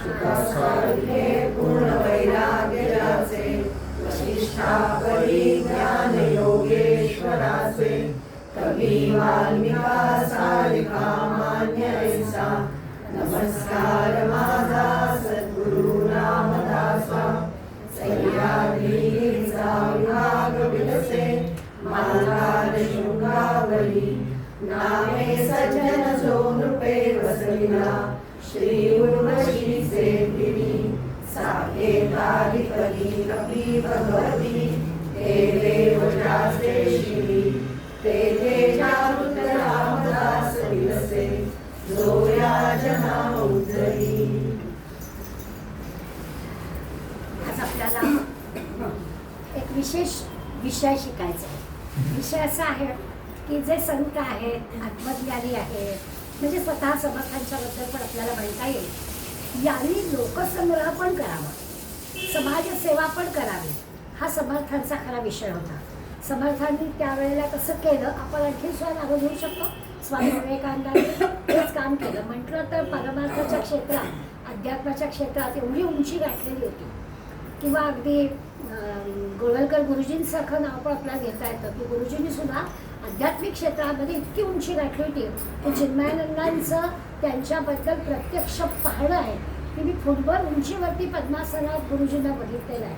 सारखे पूर्ण वैराग्य ज्याचे, वशिष्ठा परी ज्ञान योगेश्वराचे, कवी वाल्मिका सारिका मान्य ऐसा, नमस्कार माझा सद्गुरु रामदासा, सह्याद्रीचा विभाग विलसे, मार्गार शृंगावरी, नामे सज्जन जो नृपे वसविला, श्री उर्वशीचे दिवी, साकेताधिपती कपी भगवती, ते देव जाचे शिवी, ते जागृत रामदास विलसे, जो या जना उजळी. आज आपल्याला एक विशेष विषय शिकायचा आहे. विषय असा आहे की जे संत आहेत, आत्मज्ञानी आहेत, म्हणजे स्वतः समर्थांच्या बद्दल पण आपल्याला म्हणता येईल, यांनी लोकसंग्रह पण करावा, समाजसेवा पण करावी, हा समर्थांचा खरा विषय होता. समर्थांनी त्यावेळेला कसं केलं आपण आणखी सुद्धा नावं घेऊ शकतो. स्वामी विवेकानंदांनी हेच काम केलं. म्हटलं तर परमार्थाच्या क्षेत्रात, अध्यात्माच्या क्षेत्रात एवढी उंची गाठलेली होती, किंवा अगदी गोळवलकर गुरुजींसारखं नाव पण आपल्याला घेता येतं की गुरुजींनी सुद्धा आध्यात्मिक क्षेत्रामध्ये इतकी उंची गाठली होती की चिन्मयानंदांचं त्यांच्याबद्दल प्रत्यक्ष पाहणं आहे की मी फुटबॉल उंचीवरती पद्मासनात गुरुजींना बघितलेलं आहे.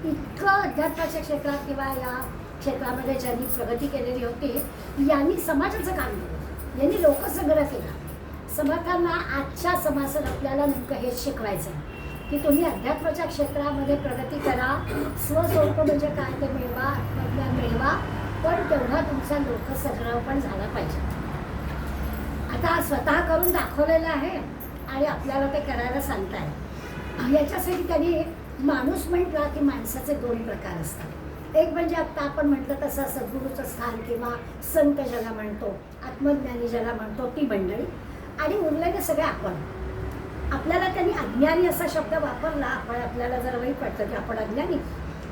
इतकं अध्यात्माच्या क्षेत्रात किंवा या क्षेत्रामध्ये ज्यांनी प्रगती केलेली होती, यांनी समाजाचं काम केलं, यांनी लोकसंग्रह केला. समर्थांना आजच्या समाजात आपल्याला नेमकं हेच शिकवायचं आहे की तुम्ही अध्यात्माच्या क्षेत्रामध्ये प्रगती करा, स्वस्वरूप म्हणजे काय ते मिळवा, आत्मज्ञान मिळवा, पण तेवढा तुमचा लोकसंग्रह पण झाला पाहिजे. आता स्वतः करून दाखवलेलं आहे आणि आपल्याला ते करायला सांगताय. याच्यासाठी त्यांनी माणूस म्हटला की माणसाचे दोन प्रकार असतात. एक म्हणजे आत्ता आपण म्हटलं तसं सद्गुरूचं स्थान किंवा संत ज्याला म्हणतो, आत्मज्ञानी ज्याला म्हणतो ती मंडळी, आणि उरलेले सगळे आपण. आपल्याला त्यांनी अज्ञानी असा शब्द वापरला, आपण आपल्याला जर वाईट वाटतं की आपण अज्ञानी,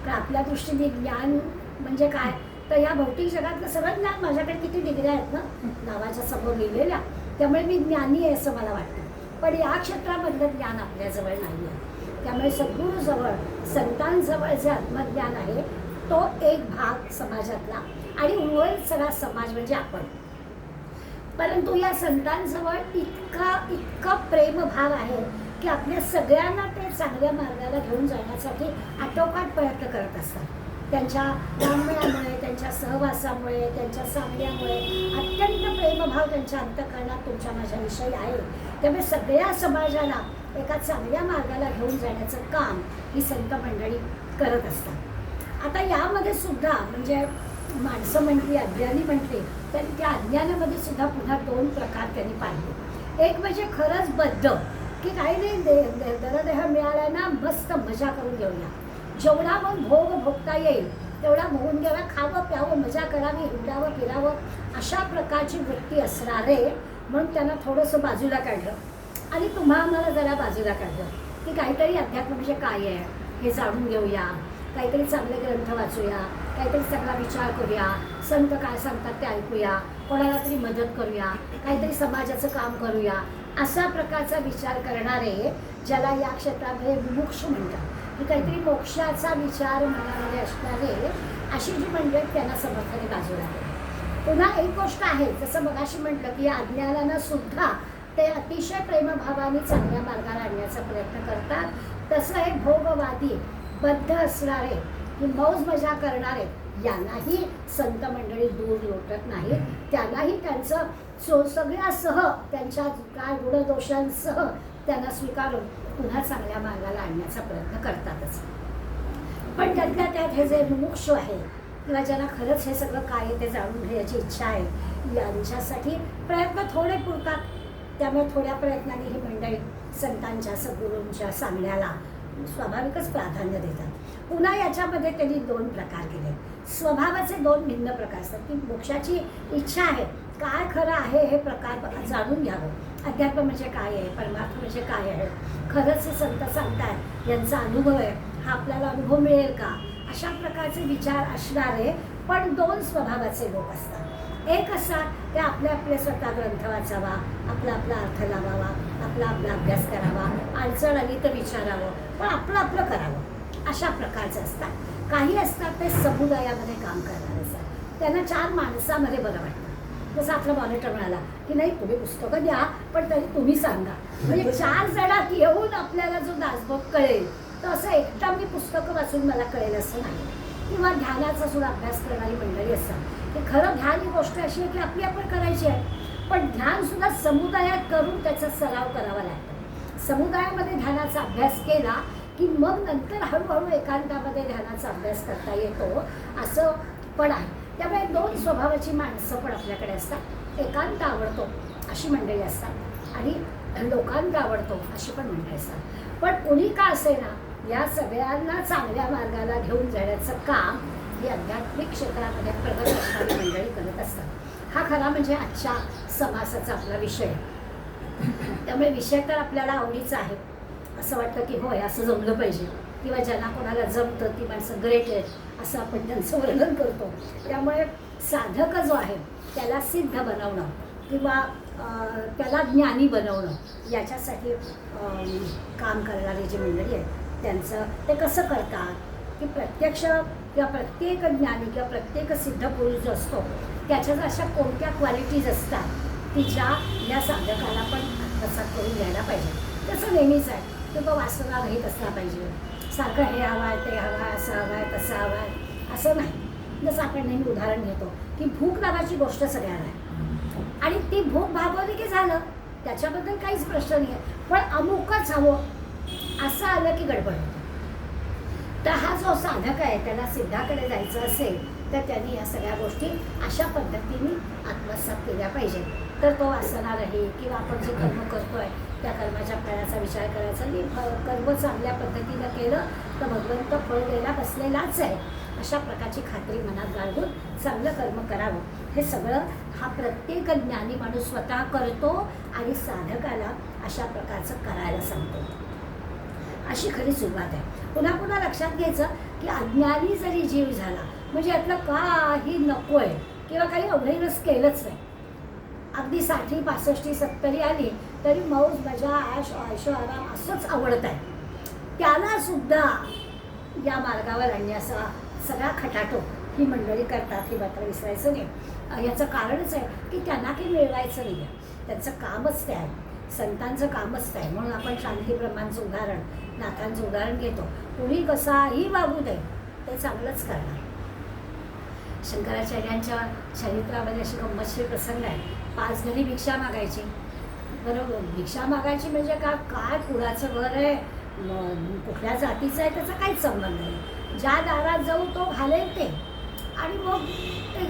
तर आपल्या दृष्टीने ज्ञान म्हणजे काय, तर या भौतिक जगातलं सगळं ज्ञान, माझ्याकडे किती डिग्र्या आहेत ना नावाच्या समोर लिहिलेल्या, त्यामुळे मी ज्ञानी आहे असं मला वाटतं. पण या क्षेत्रामधलं ज्ञान आपल्याजवळ नाही आहे. त्यामुळे सद्गुरूजवळ, संतांजवळ जे आत्मज्ञान आहे तो एक भाग समाजातला, आणि उर्वरित सगळा समाज म्हणजे आपण. परंतु या संतांजवळ इतका प्रेमभाव आहे की आपल्या सगळ्यांना ते चांगल्या मार्गाला घेऊन जाण्यासाठी आटोकाट प्रयत्न करत असतात. त्यांच्या वाङ्मयामुळे, त्यांच्या सहवासामुळे, त्यांच्या सांगण्यामुळे अत्यंत प्रेमभाव त्यांच्या अंतःकरणात तुमच्या माझ्याविषयी आहे. त्यामुळे सगळ्या समाजाला एका चांगल्या मार्गाला घेऊन जाण्याचं काम ही संत मंडळी करत असतात. आता यामध्ये सुद्धा म्हणजे माणसं म्हटली, अज्ञानी म्हटली, तर त्या अज्ञानामध्ये सुद्धा पुन्हा दोन प्रकार त्यांनी पाहिले. एक म्हणजे खरंच बद्ध की काही नाही, दरदेह मिळाला ना, मस्त मजा करून घेऊया, जेवढा मग भोग भोगता येईल तेवढा भोगून घ्यावा, खावं प्यावं, मजा करावी, हिंडावं फिरावं, अशा प्रकारची वृत्ती असणारे. म्हणून त्यांना थोडंसं बाजूला काढलं आणि तुम्हा आम्हाला जरा बाजूला काढलं की काहीतरी अध्यात्म म्हणजे काय आहे हे जाणून घेऊया, काहीतरी चांगले ग्रंथ वाचूया, काहीतरी चांगला विचार करूया, संत काय सांगतात ते ऐकूया, कोणाला तरी मदत करूया, काहीतरी समाजाचं काम करूया, असा प्रकारचा विचार करणारे, ज्याला या क्षेत्रामध्ये मुमुक्ष म्हणतात, की काहीतरी मोक्षाचा विचार मनामध्ये असणारे, अशी जी मंडळी त्यांना समर्थाने बाजूला केली. पुन्हा एक गोष्ट आहे, जसं मगाशी म्हटलं की या अज्ञानानं सुद्धा ते अतिशय प्रेमभावाने चांगल्या मार्गाला आणण्याचा प्रयत्न करतात. तसं एक भोगवादी, बद्ध असणारे, की मौज मजा करणारे, यांनाही संत मंडळी दूर लोटत नाहीत. त्यांनाही त्यांचं सगळ्यासह, त्यांच्या काय गुणदोषांसह त्यांना स्वीकारून पुन्हा चांगल्या मार्गाला आणण्याचा प्रयत्न करतातच. पण त्यातल्या त्यात हे जे मुमुक्षु आहे किंवा ज्यांना खरंच हे सगळं काय आहे ते जाणून घ्यायची इच्छा आहे, यांच्यासाठी प्रयत्न थोडे पुरतात. त्यामुळे थोड्या प्रयत्नाने ही मंडळी संतांच्या, सद्गुरूंच्या सांगण्याला स्वाभाविकच प्राधान्य देतात. पुन्हा याच्यामध्ये त्यांनी दोन प्रकार केले. स्वभावाचे दोन भिन्न प्रकार असतात की मोक्षाची इच्छा आहे, काय खरं आहे हे प्रकार जाणून घ्यावं, अध्यात्म म्हणजे काय आहे, परमार्थ म्हणजे काय आहे, खरंच हे संत सांगतात, यांचा अनुभव आहे, हा आपल्याला अनुभव मिळेल का, अशा प्रकारचे विचार असणारे पण दोन स्वभावाचे लोक असतात. एक असतात ते आपले आपले स्वतः ग्रंथ वाचावा, आपला आपला अर्थ लावावा, आपला आपला अभ्यास करावा अडचण आली तर विचारावं, पण आपलं आपलं करावं, अशा प्रकारचे असतात. काही असतात ते समुदायामध्ये काम करणारे असतात, त्यांना 4 माणसामध्ये बरं वाटतं. जसं आपला मॉनिटर म्हणाला की नाही तुम्ही पुस्तकं द्या पण तरी तुम्ही सांगा, म्हणजे 4 जणात येऊन आपल्याला जो दासबोध कळेल, तर असं एकदा मी पुस्तकं वाचून मला कळेल असं नाही. किंवा ध्यानाचा सुद्धा अभ्यास करणारी मंडळी असतात, की खरं ध्यान ही गोष्ट अशी आहे की आपली आपण करायची आहे, पण ध्यान सुद्धा समुदायात करून त्याचा सराव करावा लागतो. समुदायामध्ये ध्यानाचा अभ्यास केला की मग नंतर हळूहळू एकांतामध्ये ध्यानाचा अभ्यास करता येतो, असं पण आहे. त्यामुळे 2 स्वभावाची माणसं पण आपल्याकडे असतात. एकांत आवडतो अशी मंडळी असतात आणि लोकांत आवडतो अशी पण मंडळी असतात. पण कोणी का असेना या सगळ्यांना चांगल्या मार्गाला घेऊन जाण्याचं काम ही आध्यात्मिक क्षेत्रामध्ये प्रगत असणारी मंडळी करत असतात. हा खरा म्हणजे आजच्या समासाचा आपला विषय. त्यामुळे विषय तर आपल्याला आवडीचा आहे, असं वाटतं की होय असं जमलं पाहिजे, किंवा ज्यांना कोणाला जमतं ती माणसं ग्रेट आहेत असं आपण त्यांचं वर्णन करतो. त्यामुळे साधक जो आहे त्याला सिद्ध बनवणं किंवा त्याला ज्ञानी बनवणं याच्यासाठी काम करणारी जी मंडळी आहे त्यांचं ते कसं करतात की प्रत्यक्ष किंवा प्रत्येक ज्ञानी किंवा प्रत्येक सिद्ध पुरुष जो असतो त्याच्यात अशा कोणत्या क्वालिटीज असतात की ज्या या साधकाला पण आत्मसात करून घ्यायला पाहिजे. तसं नेहमीच आहे की तो वासना रहित असला पाहिजे, सारखं हे हवं आहे ते हवं आहे असं हवं आहे तसं हवं आहे असं नाही. जसं आपण नेहमी उदाहरण घेतो की भूक नावाची गोष्ट सगळ्यांना आहे आणि ती भूक भागवली की झालं, त्याच्याबद्दल काहीच प्रश्न नाही आहे, पण अमुकच हवं असं आलं की गडबड होतं. तर हा जो साधक आहे त्याला सिद्धाकडे जायचं असेल तर त्यांनी या सगळ्या गोष्टी अशा पद्धतीने आत्मसात केल्या पाहिजेत. तर तो वासना राहील किंवा आपण जे कर्म करतोय त्या कर्माच्या फळाचा विचार करायचा की कर्म चांगल्या पद्धतीनं केलं तर भगवंत फळ द्यायला बसलेलाच आहे, अशा प्रकारची खात्री मनात बाळगून चांगलं कर्म करावं. हे सगळं हा प्रत्येक ज्ञानी माणूस स्वतः करतो आणि साधकाला अशा प्रकारचं करायला सांगतो. अशी खरी सुरुवात आहे. पुन्हा पुन्हा लक्षात घ्यायचं की अज्ञानी जरी जीव झाला म्हणजे यातलं काही नको आहे किंवा काही अवैरच केलंच नाही, अगदी 60, 65, 70 आली तरी मौज मजा ऐशो आराम असंच आवडत आहे, त्याला सुद्धा या मार्गावर आणण्याचा सगळा खटाटो ही मंडळी करतात. ही मात्र विसरायचं नाही. याचं कारणच आहे की त्यांना काही मिळवायचं नाही आहे, त्यांचं कामच ते आहे, संतांचं कामच ते आहे. म्हणून आपण शांतीब्रह्मांचं उदाहरण, नाथांचं उदाहरण घेतो. कुणी कसाही वागू दे ते चांगलंच करणार. शंकराचार्यांच्या चरित्रामध्ये अशी गंमतशीर प्रसंग आहे. 5 घरी भिक्षा मागायची. बरोबर, भिक्षा मागायची म्हणजे काय कुणाचं घर आहे, कुठल्या जातीचं आहे त्याचा काहीच संबंध नाही. ज्या दारात जाऊ तो घालेल ते. आणि मग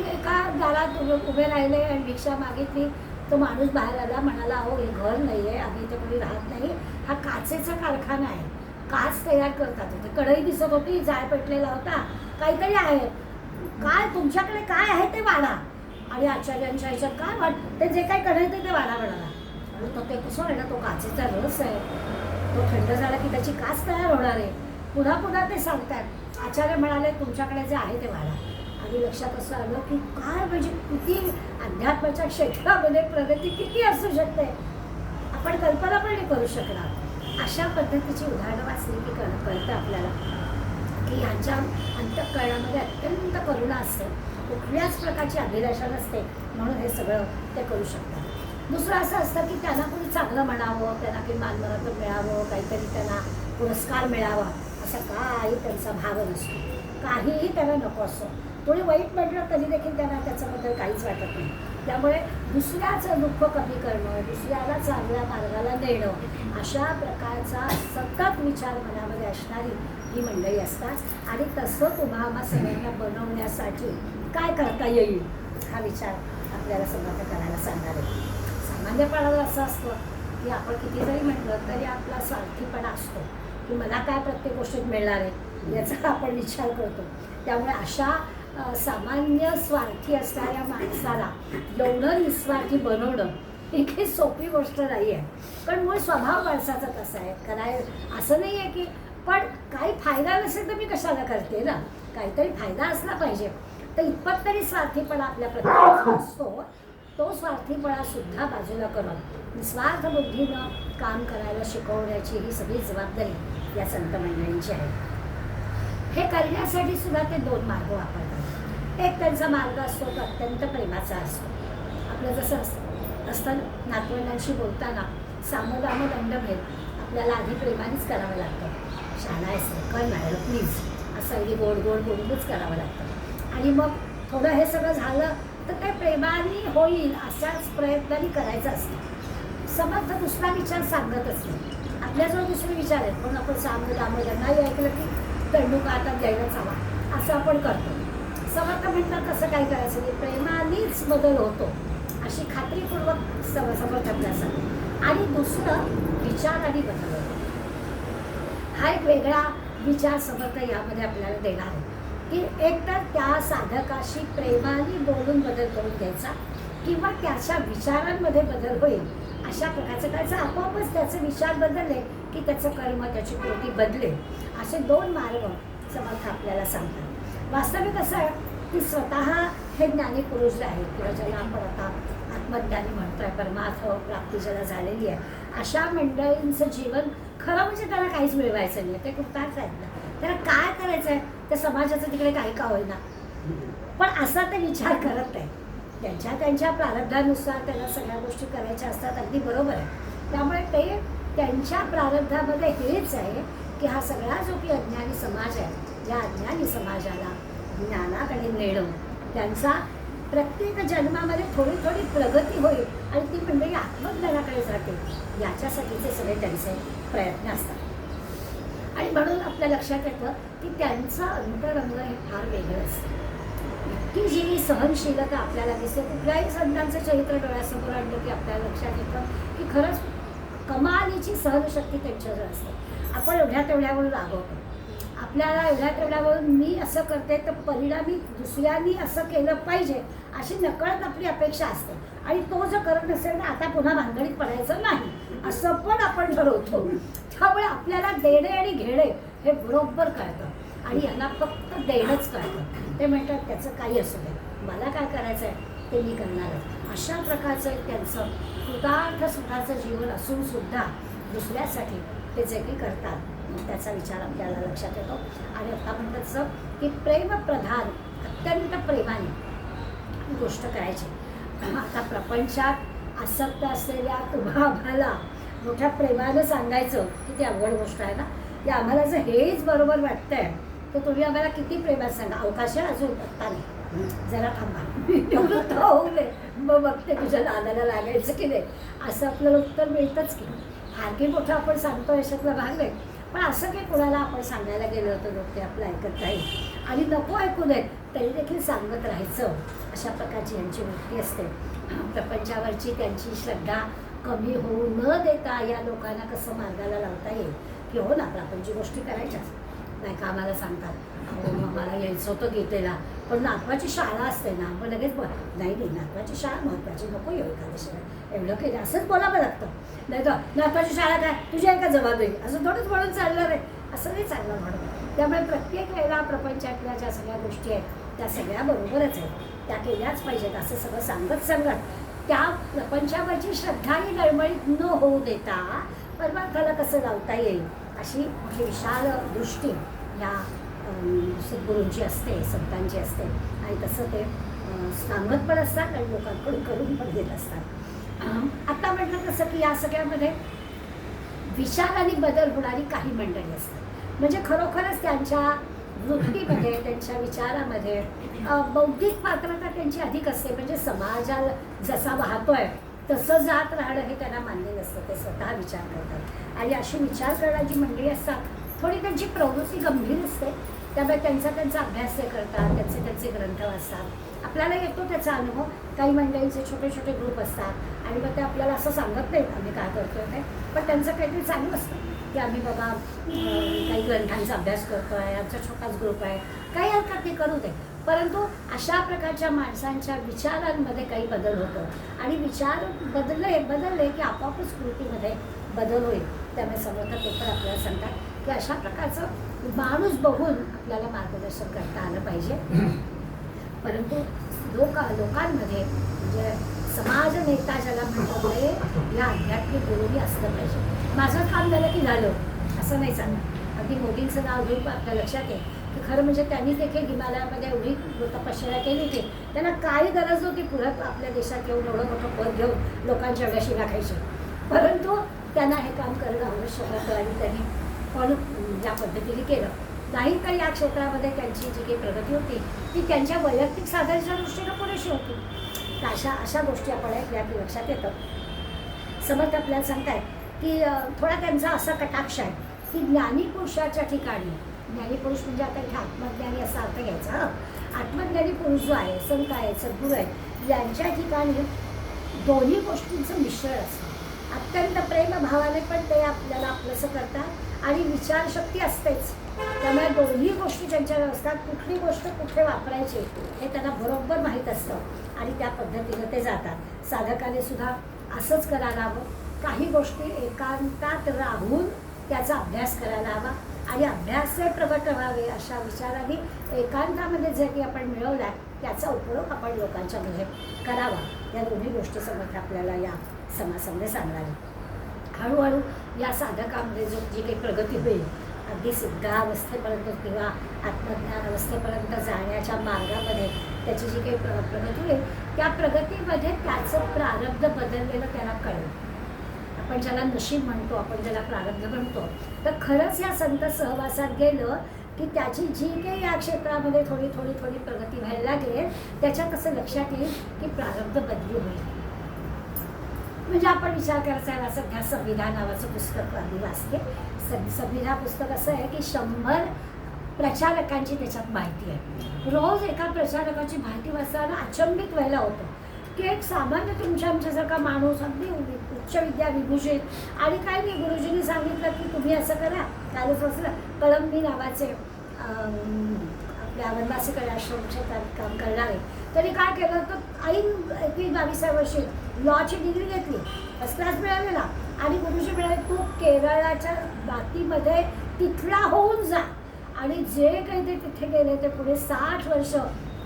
एका दारात उभे राहिले आणि भिक्षा मागितली. तो माणूस बाहेर आला, म्हणाला अहो हे घर नाही आहे, आम्ही इथे कोणी राहत नाही, हा काचेचा कारखाना आहे, काच तयार करतात. होते कढई दिसत होती, जाळ पेटलेला होता, काहीतरी आहे, काय तुमच्याकडे काय आहे ते वाढा. आणि आचार्यांच्या ह्याच्यात काय वाढ, ते जे काही कढईत ते वाढा म्हणाला. आणि तो ते कसं आहे ना, तो काचेचा रस आहे, तो थंड झाला की त्याची काच तयार होणार आहे. पुन्हा पुन्हा ते सांगतात. आचार्य म्हणाले तुमच्याकडे जे आहे ते वाढा. आणि लक्षात असं आलं की काय म्हणजे किती अध्यात्माच्या क्षेत्रामध्ये प्रगती किती असू शकते, आपण कल्पना पण नाही करू शकणार. अशा पद्धतीची उदाहरणं वाचली की कळतं आपल्याला की ह्यांच्या अंतःकरणामध्ये अत्यंत करुणा असते, कुठल्याच प्रकारची अभिलाषा नसते, म्हणून हे सगळं ते करू शकतात. दुसरं असं असतं की त्यांना कोणी चांगलं म्हणावं, त्यांना काही मानमरातब मिळावं, काहीतरी त्यांना पुरस्कार मिळावा, असा काही त्यांचा भाव नसतो, काहीही त्यांना नको असतो. थोडी वाईट म्हटलं तरी देखील त्यांना त्याच्याबद्दल काहीच वाटत नाही. त्यामुळे दुसऱ्याचं दुःख कमी करणं, दुसऱ्याला चांगल्या मार्गाला नेणं, अशा प्रकारचा सतत विचार मनामध्ये असणारी ही मंडळी असतात. आणि तसं तुम्हाला सगळ्यांना बनवण्यासाठी काय करता येईल हा विचार आपल्याला सगळं करायला सांगणार आहे. सामान्यपणाला असं असतं की आपण किती जरी म्हटलं तरी आपला स्वार्थीपणा असतो की मला काय प्रत्येक गोष्टीत मिळणार आहे याचा आपण विचार करतो. त्यामुळे अशा सामान्य स्वार्थी असणाऱ्या माणसाला एवढं निस्वार्थी बनवणं ही काही सोपी गोष्ट नाही आहे. पण मूळ स्वभाव माणसाचा तसा आहे, कराय असं नाही आहे की पण काही फायदा नसेल तर मी कशाला करते ना, काहीतरी फायदा असला पाहिजे. तर इतपत तरी स्वार्थीपणा आपल्या प्रत्येकाचा असतो. तो स्वार्थीपणा सुद्धा बाजूला करून निस्वार्थ बुद्धीनं काम करायला शिकवण्याची ही सगळी जबाबदारी या संत मंडळींची आहे. हे करण्यासाठी सुद्धा ते 2 मार्ग वापरतात. एक त्यांचा मार्ग असतो तो अत्यंत प्रेमाचा असतो. आपलं जसं असतं नातवंडांशी बोलताना सामदाम दंडभेद आपल्याला आधी प्रेमानेच करावं लागतं. शाळा आहे कर मॅडम प्लीज असं अगदी गोड गोड बोलूनच करावं लागतं. आणि मग थोडं हे सगळं झालं तर ते प्रेमाने होईल अशाच प्रयत्नांनी करायचं असतं. समर्थ दुसरा विचार सांगतच नाही. आपल्याजवळ दुसरे विचार आहेत पण आपण सामदाम नाही ऐकलं की दंडूक आता द्यायलाच हवा असं आपण करतो. समर्थ म्हणतात तसं काय करायचं नाही, प्रेमानेच बदल होतो अशी खात्रीपूर्वक समर्थ आपल्या सांगतात. आणि दुसरं विचाराने बदल होतो. हा एक वेगळा विचार समर्थ यामध्ये आपल्याला देणार आहे की एकतर त्या साधकाशी प्रेमाने बोलून बदल करून घ्यायचा किंवा त्याच्या विचारांमध्ये बदल होईल अशा प्रकारचं त्याचं आपोआपच त्याचे विचार बदलले की त्याचं कर्म त्याची कृती बदले. असे 2 मार्ग समर्थ आपल्याला सांगतात. वास्तविक असं आहे की स्वतः हे ज्ञानी पुरुष जे आहेत किंवा ज्याला आपण आता आत्मज्ञानी म्हणतोय, परमार्थ प्राप्ती ज्याला झालेली आहे, अशा मंडळींचं जीवन खरं म्हणजे त्याला काहीच मिळवायचं नाही. ते कृतार्थ आहेत ना, त्याला काय करायचं आहे त्या समाजाचं तिकडे काही का होईना पण असा ते विचार करत नाही. त्यांच्या प्रारब्धानुसार त्यांना सगळ्या गोष्टी करायच्या असतात, अगदी बरोबर आहे. त्यामुळे ते त्यांच्या प्रारब्धामध्ये हेच आहे की हा सगळा जो की अज्ञानी समाज आहे या अज्ञानी समाजाला ज्ञानाकडे नेणं, त्यांचा प्रत्येक जन्मामध्ये थोडी थोडी प्रगती होईल आणि ती मंडळी आत्मज्ञानाकडे जाते याच्यासाठीचे सगळे त्यांचे प्रयत्न असतात. आणि म्हणून आपल्या लक्षात येतं की त्यांचं अंतरंग हे फार वेगळं असतं. इतकी जी सहनशीलता आपल्याला दिसते. कुठल्याही संतांचं चरित्र डोळ्यासमोर आणलं की आपल्याला लक्षात येतं की खरंच कमालीची सहनशक्ती त्यांच्याजवळ असते. आपण एवढ्या तेवढ्यावरून रागवतो, आपल्याला एवढ्या तेवढ्यावरून मी असं करते तर परिणामी दुसऱ्यांनी असं केलं पाहिजे अशी नकळत आपली अपेक्षा असते. आणि तो जर करत नसेल तर आता पुन्हा भानगडीत पडायचं नाही असं पण आपण ठरवतो. त्यामुळे आपल्याला देणे आणि घेणे हे बरोबर कळतं आणि यांना फक्त देणंच कळतं. ते म्हणतात त्याचं काही असू दे, मला काय करायचं आहे ते मी करणारच. अशा प्रकारचं एक त्यांचं कृतार्थ स्वतःचं जीवन असून सुद्धा दुसऱ्यासाठी ते जे काही करतात त्याचा विचार आपल्याला लक्षात येतो. आणि आता म्हणतात असं की प्रेमप्रधान अत्यंत प्रेमाने गोष्ट करायची. आता प्रपंचात आसक्त असलेल्या तुम्हाला मोठ्या प्रेमानं सांगायचं की ती अवघड गोष्ट आहे ना, की आम्हाला जर हेच बरोबर वाटतंय तर तुम्ही आम्हाला किती प्रेमात सांगा. अवकाश आहे अजून आत्ता नाही, जरा थांबा तेवढं तर होऊ दे मग बघते तुझ्या दादाला लागायचं की नाही असं आपल्याला उत्तर मिळतंच की. फारकी मोठं आपण सांगतो याच्यातला भाग नाही पण असं काही कोणाला आपण सांगायला गेलं होतं लोक ते आपलं ऐकत नाही आणि नको ऐकू नयेत तरी देखील सांगत राहायचं. अशा प्रकारची यांची वृत्ती असते. प्रपंचावरची त्यांची श्रद्धा कमी होऊ न देता या लोकांना कसं मार्गाला लावता येईल की हो ना आपण जी गोष्टी करायच्याच नाही का. आम्हाला सांगतात हो मग मला यायचं होतं गीतेला पण नातवाची शाळा असते ना, मग लगेच नाही नातवाची शाळा महत्त्वाची नको येऊ एखाद्या एवढं काही असंच बोलावं लागतं. नाही तर नातवाची शाळा काय तुझी आहे का जबाबदारी असं थोडंच म्हणून चालणार आहे असं नाही चाललं म्हणून. त्यामुळे प्रत्येक वेळेला प्रपंचातल्या ज्या सगळ्या गोष्टी आहेत त्या सगळ्या बरोबरच आहेत, त्या केल्याच पाहिजेत असं सगळं सांगत त्या प्रपंचावरची श्रद्धाही डळमळीत न होऊ देता परमार्थाला कसं लावता येईल अशी मोठी विशाल दृष्टी या सद्गुरूंची असते, संतांची असते. आणि तसं ते सांगत पण असतात आणि लोकांकडून करून पण घेत असतात. आता म्हटलं तसं की या सगळ्यामध्ये विचारांनी बदल होणारी काही मंडळी असतात. म्हणजे खरोखरच त्यांच्या वृत्तीमध्ये त्यांच्या विचारामध्ये बौद्धिक पात्रता त्यांची अधिक असते. म्हणजे समाजाला जसा वाहतोय तसं जात राहणं हे त्यांना मान्य नसतं. ते स्वतः विचार करतात आणि अशी विचार करणारी मंडळी असतात. थोडी त्यांची प्रवृत्ती गंभीर असते त्यामुळे त्यांचा अभ्यास ते करतात, त्यांचे ग्रंथ वाचतात. आपल्याला येतो त्याचा अनुभव. काही मंडळींचे छोटे छोटे ग्रुप असतात आणि मग ते आपल्याला असं सांगत नाहीत आम्ही काय करतोय ते, पण त्यांचं काहीतरी चालू असतं की आम्ही बाबा काही ग्रंथांचा अभ्यास करतो आहे, आमचा छोटाच ग्रुप आहे, काही हरकत नाही करू दे. परंतु अशा प्रकारच्या माणसांच्या विचारांमध्ये काही बदल होतो आणि विचार बदलले की आपोआपच कृतीमध्ये बदल होईल. त्यामुळे समर्थ पेपर आपल्याला सांगतात की अशा प्रकारचं माणूस बघून आपल्याला मार्गदर्शन करता आलं पाहिजे. परंतु लोकांमध्ये म्हणजे समाज नेता ज्याला म्हणतो ते या आध्यात्मिक गुरुनी असलं पाहिजे. माझं काम झालं की झालं असं नाही चालणार. अगदी मोदींचं नाव घेऊन आपल्या लक्षात आहे की खरं म्हणजे त्यांनी देखील हिमालयामध्ये एवढी तपश्चर्या केली की त्यांना काही गरज नव्हती पुढं आपल्या देशात येऊन एवढं मोठं पद घेऊन लोकांच्या वेळेशी राखायची. परंतु त्यांना हे काम करणं आवश्यक होतं आणि त्यांनी पण ज्या पद्धतीने केलं. नाही तर या क्षेत्रामध्ये त्यांची जी काही प्रगती होती ती त्यांच्या वैयक्तिक साधनेच्या दृष्टीनं पुरेशी होती. तर अशा गोष्टी आपण ऐकल्या की लक्षात येतं. समर्थ आपल्याला सांगतायत की थोडा त्यांचा असा कटाक्ष आहे की ज्ञानीपुरुषाच्या ठिकाणी, ज्ञानीपुरुष म्हणजे आता इथे आत्मज्ञानी असा अर्थ घ्यायचा. आत्मज्ञानी पुरुष जो आहे, संत आहे, सद्गुरू आहे, यांच्या ठिकाणी दोन्ही गोष्टींचं मिश्रण असतं. अत्यंत प्रेमभावाने पण ते आपल्याला आपलंसं करतात आणि विचारशक्ती असतेच. त्यामुळे दोन्ही गोष्टी त्यांच्यावर असतात. कुठली गोष्ट कुठे वापरायची हे त्यांना बरोबर माहीत असतं आणि त्या पद्धतीनं ते जातात. साधकाने सुद्धा असंच करायला हवं. काही गोष्टी एकांतात राहून त्याचा अभ्यास करायला हवा आणि अभ्यासही प्रगट व्हावे अशा विचाराने एकांतामध्ये जे काही आपण मिळवला त्याचा उपयोग आपण लोकांच्यामध्ये करावा. या दोन्ही गोष्टी समर्थ आपल्याला या समासामध्ये सांगणार. हळूहळू या साधकामध्ये जी काही प्रगती होईल अगदी सिद्धावस्थेपर्यंत किंवा आत्मज्ञान अवस्थेपर्यंत जाण्याच्या मार्गामध्ये त्याची जी काही प्रगती होईल त्या प्रगतीमध्ये त्याचं प्रारब्ध बदललेलं त्याला कळेल. आपण ज्याला नशीब म्हणतो, आपण ज्याला प्रारब्ध म्हणतो, तर खरंच या संत सहवासात गेलं की त्याची जी काही या क्षेत्रामध्ये थोडी थोडी थोडी प्रगती व्हायला लागेल त्याच्यात असं लक्षात येईल की प्रारब्ध बदली होईल. म्हणजे आपण विचार करायचा आहे. सध्या संविधान नावाचं पुस्तक आम्ही वाचते. संविधान पुस्तक असं आहे की 100 प्रचारकांची त्याच्यात माहिती आहे. रोज एका प्रचारकाची माहिती वाचताना अचंबित व्हायला होतं की एक सामान्य तुमच्या आमच्यासारखा माणूस अगदी उच्च विद्या विभूषित आणि काय नाही, गुरुजींनी सांगितलं की तुम्ही असं करा. कालच असलं कळंबी नावाचे आपल्या वनवासी आश्रम क्षेत्रात काम करणारे त्यांनी काय केलं तर ऐन 21-22 वर्षी लॉची डिग्री घेतली, फर्स्ट क्लास मिळालेला आणि गुरुजी म्हणाले तू केरळाच्या बाकीमध्ये तिथला होऊन जा आणि जे काही ते तिथे गेले ते पुढे 60 वर्ष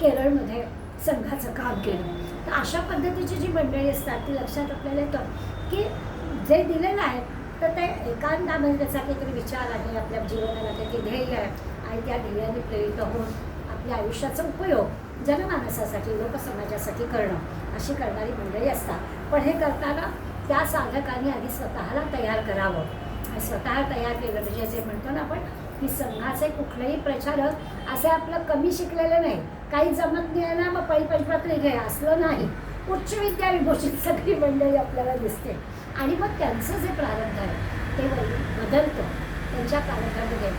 केरळमध्ये संघाचं काम केलं. तर अशा पद्धतीची जी मंडळी असतात ती लक्षात आपल्याला येतं की जे दिलेलं आहे तर ते एकांतामध्ये त्याचा काहीतरी विचार आहे, आपल्या जीवनाला काहीतरी ध्येय आहे आणि त्या ध्येयाने प्रेरित होऊन आपल्या आयुष्याचा उपयोग जनमानसासाठी लोकसमाजासाठी करणं अशी करणारी मंडळी असतात. पण हे करताना त्या साधकांनी आधी स्वतःला तयार करावं आणि स्वतः तयार केलं म्हणजे जे म्हणतो ना आपण की संघाचे कुठलेही प्रचारक असे आपलं कमी शिकलेले नाही, काही जमत नाही ना मग पैपंचपत्री घे असलं नाही. उच्च विद्या विभूषित सगळी मंडळी आपल्याला दिसते आणि मग त्यांचं जे प्रारब्ध आहे ते बदलतं त्यांच्या प्रारब्धामध्ये.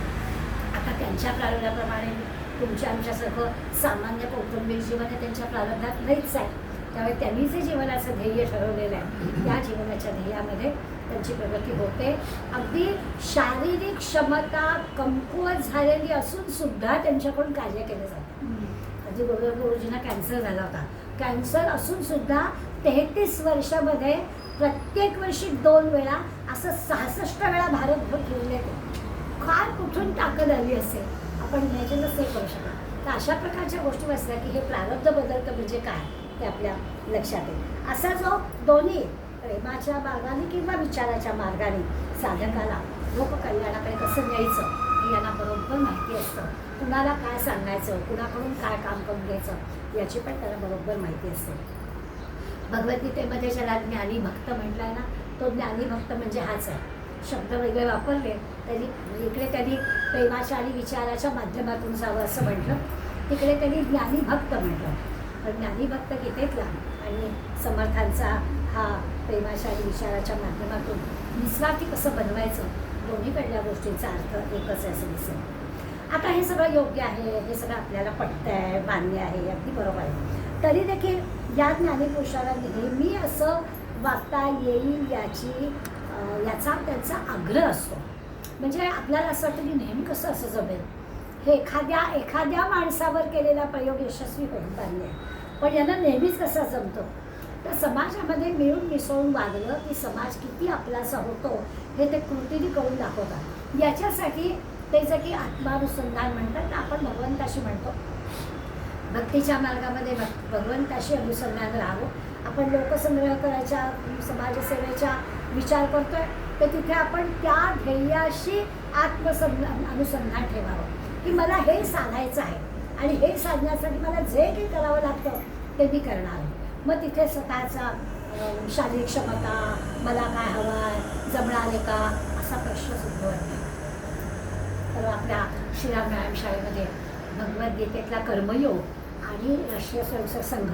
आता त्यांच्या प्रारब्धाप्रमाणे तुमच्या आमच्यासारखं सामान्य कौटुंबिक जीवन हे त्यांच्या प्रारब्धात नाहीच आहे. त्यामुळे त्यांनी जे जीवनाचं ध्येय ठरवलेलं आहे त्या जीवनाच्या ध्येयामध्ये त्यांची प्रगती होते. अगदी शारीरिक क्षमता कमकुवत झालेली असून सुद्धा त्यांच्याकडून कार्य केलं जातं. अगदी गुरुजींना कॅन्सर झाला होता. कॅन्सर असून सुद्धा 33 वर्षामध्ये प्रत्येक वर्षी 2 वेळा असं 66 वेळा भारतभर फिरले ते. काय कुठून ताकद आली असेल आपण इमॅजिनच नाही करू शकत. तर अशा प्रकारच्या गोष्टी वाचल्या की हे प्रारब्ध बदलतं म्हणजे काय ते आपल्या लक्षात येईल. असा जो दोन्ही प्रेमाच्या मार्गाने किंवा विचाराच्या मार्गाने साधकाला लोककल्याणाकडे कसं न्यायचं हे यांना बरोबर माहिती असतं. कुणाला काय सांगायचं, कुणाकडून काय काम करून घ्यायचं याची पण त्याला बरोबर माहिती असते. भगवद्गीतेमध्ये ज्याला ज्ञानी भक्त म्हटलं आहे ना तो ज्ञानी भक्त म्हणजे हाच आहे. शब्द वेगळे वापरले तरी इकडे त्यांनी प्रेमाच्या आणि विचाराच्या माध्यमातून जावं असं म्हटलं, तिकडे त्यांनी ज्ञानी भक्त म्हटलं. पण ज्ञानी भक्त गीतेतला आणि समर्थांचा हा प्रेमाच्या आणि विचाराच्या माध्यमातून निस्वार्थी कसं बनवायचं दोन्हीकडल्या गोष्टींचा अर्थ एकच आहे असं दिसेल. आता हे सगळं योग्य आहे, हे सगळं आपल्याला पटतं आहे, मान्य आहे, अगदी बरोबर आहे. तरी देखील या ज्ञानीपुरुषाला नेहमी असं वागता येईल याचा त्यांचा आग्रह असतो. म्हणजे आपल्याला असं वाटतं की नेहमी कसं असं जमेल, हे एखाद्या माणसावर केलेला प्रयोग यशस्वी होईल मान्य आहे, पण यांना नेहमीच कसा जमतो. तर समाजामध्ये मिळून मिसळून वागलं की समाज किती आपलासा होतो हे ते कृतीने करून दाखवतात. याच्यासाठी ते जे की आत्मानुसंधान म्हणतात आपण भगवंताशी म्हणतो. भक्तीच्या मार्गामध्ये भगवंताशी अनुसंधान राहावं आपण लोकसंग्रह करायच्या, समाजसेवेचा विचार करतोय, तर तिथे आपण त्या ध्येयाशी अनुसंधान ठेवावं की मला हे साधायचं आहे आणि हे साधण्यासाठी मला जे काही करावं लागतं ते मी करणार आहे. मग तिथे स्वतःचा शारीरिक क्षमता, मला काय हवं आहे, जमणार आहे का, असा प्रश्न उद्भवत नाही. तर आपल्या श्रीराम व्यायामशाळेमध्ये भगवद्गीतेतला कर्मयोग आणि राष्ट्रीय स्वयंसेवक संघ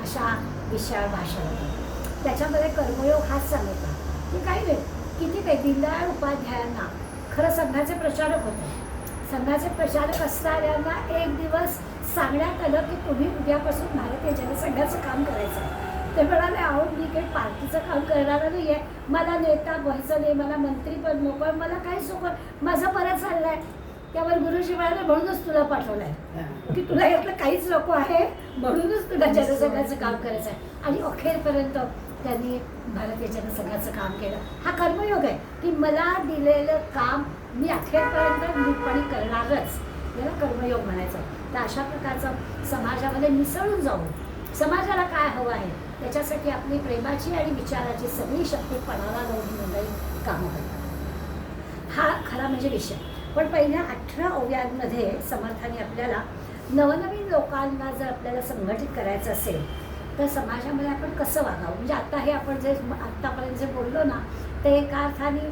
अशा विषयावर भाषण होतं. त्याच्यामध्ये कर्मयोग हाच सांगितला की काही नाही, किती काही दीनदयाळ उपाध्यायांना खरं संघाचे प्रचारक होते. संघाचे प्रचारक असणाऱ्यांना एक दिवस सांगण्यात आलं की तुम्ही उद्यापासून भारतीय जनसंघाचं काम करायचं. ते म्हणाले, अहो मी काही पार्टीचं काम करणार नाही आहे, मला नेता व्हायचं नाही, मला मंत्रीपद नको आहे, मला काहीच नको, माझं बरं चाललं आहे. त्यावर गुरुजी म्हणाले, म्हणूनच तुला पाठवलं आहे की तुला यातलं काहीच नको आहे, म्हणूनच तुला जनसंघाचं काम करायचं आहे. आणि अखेरपर्यंत त्यांनी भारतीय जनसंघाचं काम केलं. हा कर्मयोग आहे की मला दिलेलं काम मी अखेरपर्यंत निपणी करणारच, याला कर्मयोग म्हणायचं. तर अशा प्रकारचं समाजामध्ये मिसळून जाऊन समाजाला काय हवं आहे त्याच्यासाठी आपली प्रेमाची आणि विचाराची सगळी शक्ती पणाला लावून मंडळी कामं करतात. हा खरा म्हणजे विषय. पण पहिल्या 18 ओव्यांमध्ये समर्थाने आपल्याला नवनवीन लोकांना जर आपल्याला संघटित करायचं असेल तर समाजामध्ये आपण कसं वागावं, म्हणजे आता हे आपण जे आत्तापर्यंत जे बोललो ना ते एका अर्थाने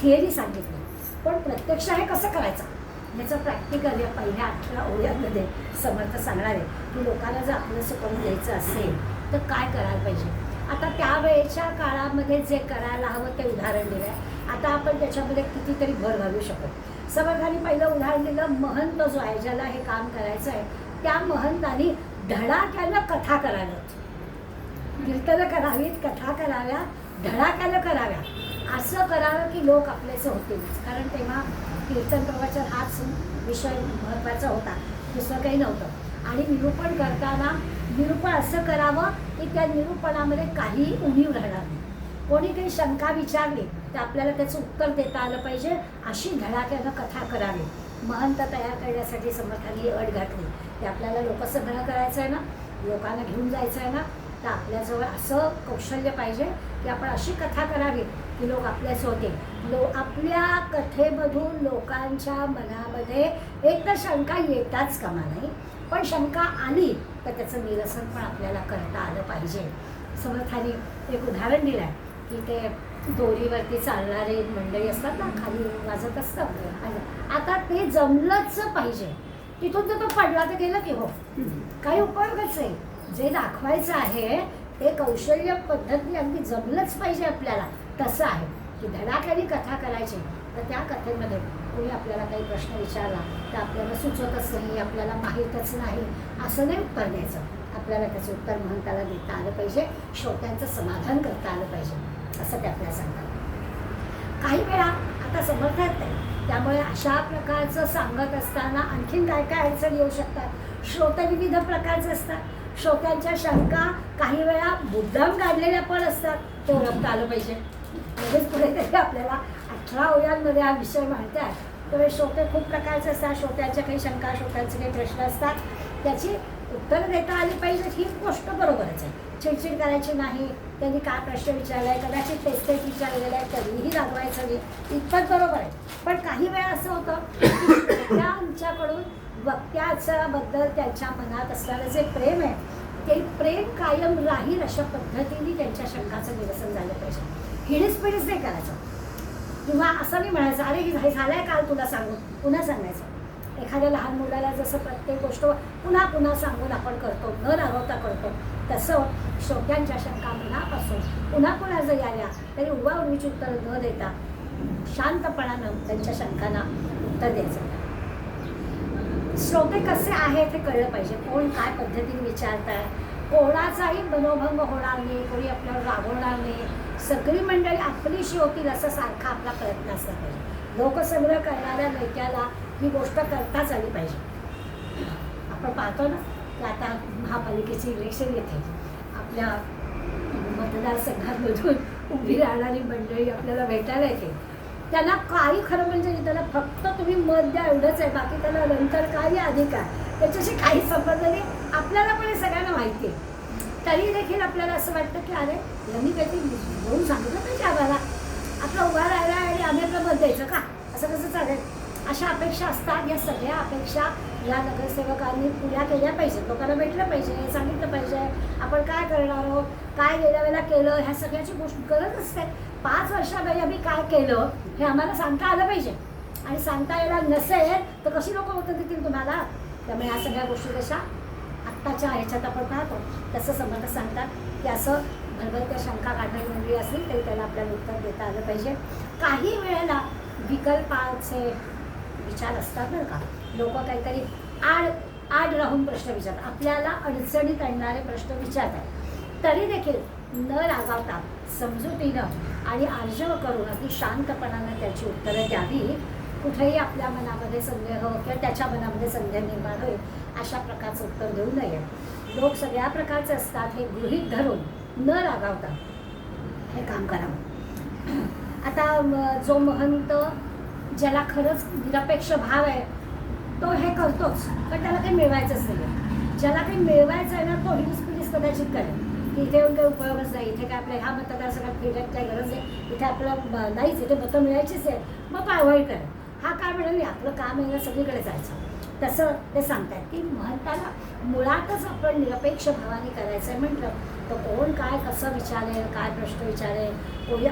थिअरी सांगितली, पण प्रत्यक्ष हे कसं करायचं याचं प्रॅक्टिकल या पहिल्या 18 ओव्यांमध्ये समर्थ सांगणार आहे की लोकांना जर आपलं करून द्यायचं असेल तर काय करायला पाहिजे. आता त्यावेळेच्या काळामध्ये जे करायला हवं ते उदाहरण दिलं आहे. आता आपण त्याच्यामध्ये कितीतरी भर घालू शकतो. समर्थाने पहिलं उदाहरण दिलं, महंत जो आहे ज्याला हे काम करायचं आहे त्या महंतांनी धडाक्यानं कथा कराव्यात, कीर्तनं करावीत, कथा कराव्यात, धडाक्यानं कराव्यात. असं करावं की लोक आपलेच होतील. कारण तेव्हा कीर्तन प्रवचन हाच विषय महत्त्वाचा होता, दुसरं काही नव्हतं. आणि निरूपण करताना निरूपण असं करावं की त्या निरूपणामध्ये काही उणीव राहणार नाही. कोणी काही शंका विचारली तर आपल्याला त्याचं उत्तर देता आलं पाहिजे, अशी धडाक्यानं कथा करावी. महंत तयार करण्यासाठी समर्थांनी अट घातली की आपल्याला लोकसंग्रह करायचं आहे ना, लोकांना घेऊन जायचं आहे ना, तर आपल्याजवळ असं कौशल्य पाहिजे की आपण अशी कथा करावी की लोक आपल्याच होते. आपल्या कथेमधून लोकांच्या मनामध्ये एक तर शंका येताच कामा नाही, पण शंका आली तर त्याचं निरसन पण आपल्याला करता आलं पाहिजे. समर्थाने एक उदाहरण दिलं आहे की ते दोरीवरती चालणारे मंडळी असतात ना, खाली वाजत असतं, आता ते जमलंच पाहिजे. तिथून जर तो पडला तर गेलं की हो, काही उपयोगच नाही. जे दाखवायचं आहे ते कौशल्य पद्धती अगदी जमलंच पाहिजे आपल्याला. तसं आहे की धडाक्याने कथा करायची, तर त्या कथेमध्ये कोणी आपल्याला काही प्रश्न विचारला तर आपल्याला सुचतच नाही, आपल्याला माहीतच नाही असं नाही उत्तर द्यायचं. आपल्याला त्याचं उत्तर महंताला देता आलं पाहिजे, श्रोत्यांचं समाधान करता आलं पाहिजे, असं ते आपल्याला सांगतात. काही वेळा आता समर्थ आहेत नाही, त्यामुळे अशा प्रकारचं सांगत असताना आणखीन काय काय अडचणी येऊ शकतात. श्रोते विविध प्रकारचे असतात, श्रोत्यांच्या शंका काही वेळा मुद्दाम काढलेल्या पण असतात, ते ओळखता आलं पाहिजे. लगेच पुढे तरी आपल्याला 18 ओव्यांमध्ये हा विषय मांडतात. तर श्रोते खूप प्रकारचे असतात, श्रोत्यांच्या काही शंका, श्रोत्यांचे काही प्रश्न असतात, त्याची उत्तर देता आली पाहिजे. ही गोष्ट बरोबरच आहे. चिडचिड करायची नाही, त्यांनी काय प्रश्न विचारला आहे, कदाचित तेच विचारलेलं आहे तरीही रागवायचं नाही, इतपत बरोबर आहे. पण काही वेळा असं होतं की त्यांच्याकडून वक्त्याच्याबद्दल त्यांच्या मनात असणारं जे प्रेम आहे ते प्रेम कायम राहील अशा पद्धतीने त्यांच्या शंकाचं निरसन झालं पाहिजे. हिडीस नाही करायचं किंवा असं नाही म्हणायचं अरे हे झालं आहे काल तुला सांगून पुन्हा सांगायचं. एखाद्या लहान मुलाला जसं प्रत्येक गोष्ट पुन्हा पुन्हा सांगून आपण करतो, न रागवता करतो, तसं श्रोत्यांच्या शंका मनापासून पुन्हा पुन्हा जरी आल्या तरी उडवाउडवीची उत्तरं न देता शांतपणानं त्यांच्या शंकांना उत्तर द्यायचं. श्रोते कसे आहेत हे कळलं पाहिजे, कोण काय पद्धतीने विचारताय, कोणाचाही मनोभंग होणार नाही, कोणी आपल्याला रागवणार नाही, सगळी मंडळी आपलीशी होतील असं सारखा आपला प्रयत्न असला पाहिजे. लोकसंग्रह करणाऱ्या नेत्याला ही गोष्ट करताच आली पाहिजे. आपण पाहतो ना की आता महापालिकेची इलेक्शन येते, आपल्या मतदारसंघांमधून उभी राहणारी मंडळी आपल्याला भेटायला येते. त्यांना काही खरं म्हणजे त्याला फक्त तुम्ही मत द्या एवढंच आहे, बाकी त्याला नंतर काही अधिकार त्याच्याशी काही संबंध नाही. आपल्याला पण हे सगळ्यांना माहिती आहे. तरी देखील आपल्याला असं वाटतं की अरे यांनी काहीतरी बोलून सांगितलं पाहिजे आम्हाला, आपला उभा राहिला आणि आम्ही आपलं मत द्यायचं का, असं कसं चालेल. अशा अपेक्षा असतात. या सगळ्या अपेक्षा या नगरसेवकांनी पुऱ्या केल्या पाहिजेत. लोकांना भेटलं पाहिजे, सांगितलं पाहिजे आपण काय करणार आहोत, काय गेल्या वेळेला केलं, ह्या सगळ्याची गोष्ट गरज असते. 5 वर्षापूर्वी आम्ही काय केलं हे आम्हाला सांगता आलं पाहिजे. आणि सांगता येणार नसेल तर कशी लोक होतं देतील तुम्हाला. त्यामुळे ह्या सगळ्या गोष्टी कशा आत्ताच्या ह्याच्यात आपण पाहतो तसं समर्थ सांगतात की असं भरभरत्या शंका काढणारी मंडळी असली तरी त्याला आपल्याला उत्तर देता आलं पाहिजे. काही वेळेला विकल्पाचे विचार असतात बरं का. लोक काहीतरी आड राहून प्रश्न विचारतात, आपल्याला अडचणीत आणणारे प्रश्न विचारतात. तरी देखील न रागावता समजुतीनं आणि आर्जव करून अगदी शांतपणानं त्याची उत्तरं द्यावी. कुठेही आपल्या मनामध्ये संदेह किंवा त्याच्या मनामध्ये संदेह निर्माण होईल अशा प्रकारचं उत्तर देऊ नये. लोक सगळ्या प्रकारचे असतात हे गृहीत धरून न रागावता हे काम करावं. आता जो महंत ज्याला खरंच निरपेक्ष भाव आहे तो हे करतोच, पण त्याला काही मिळवायचंच नाही. ज्याला काही मिळवायचं आहे ना तो हिरीस कदाचित करेल की इथे येऊन काही उपयोगच नाही, इथे काय आपल्या ह्या मतदारसंघात फिरण्यात काही गरज आहे, इथे आपल्याला नाहीच, इथे मतं मिळायचीच आहे, मग पाळवळ करेल. हा काय म्हणेल आपलं काम आहे ना सगळीकडे जायचं. तसं ते सांगतात की महंताला मुळातच आपण निरपेक्ष भावाने करायचं आहे म्हटलं तर कोण काय कसं विचारेल, काय प्रश्न विचारेल, कोणी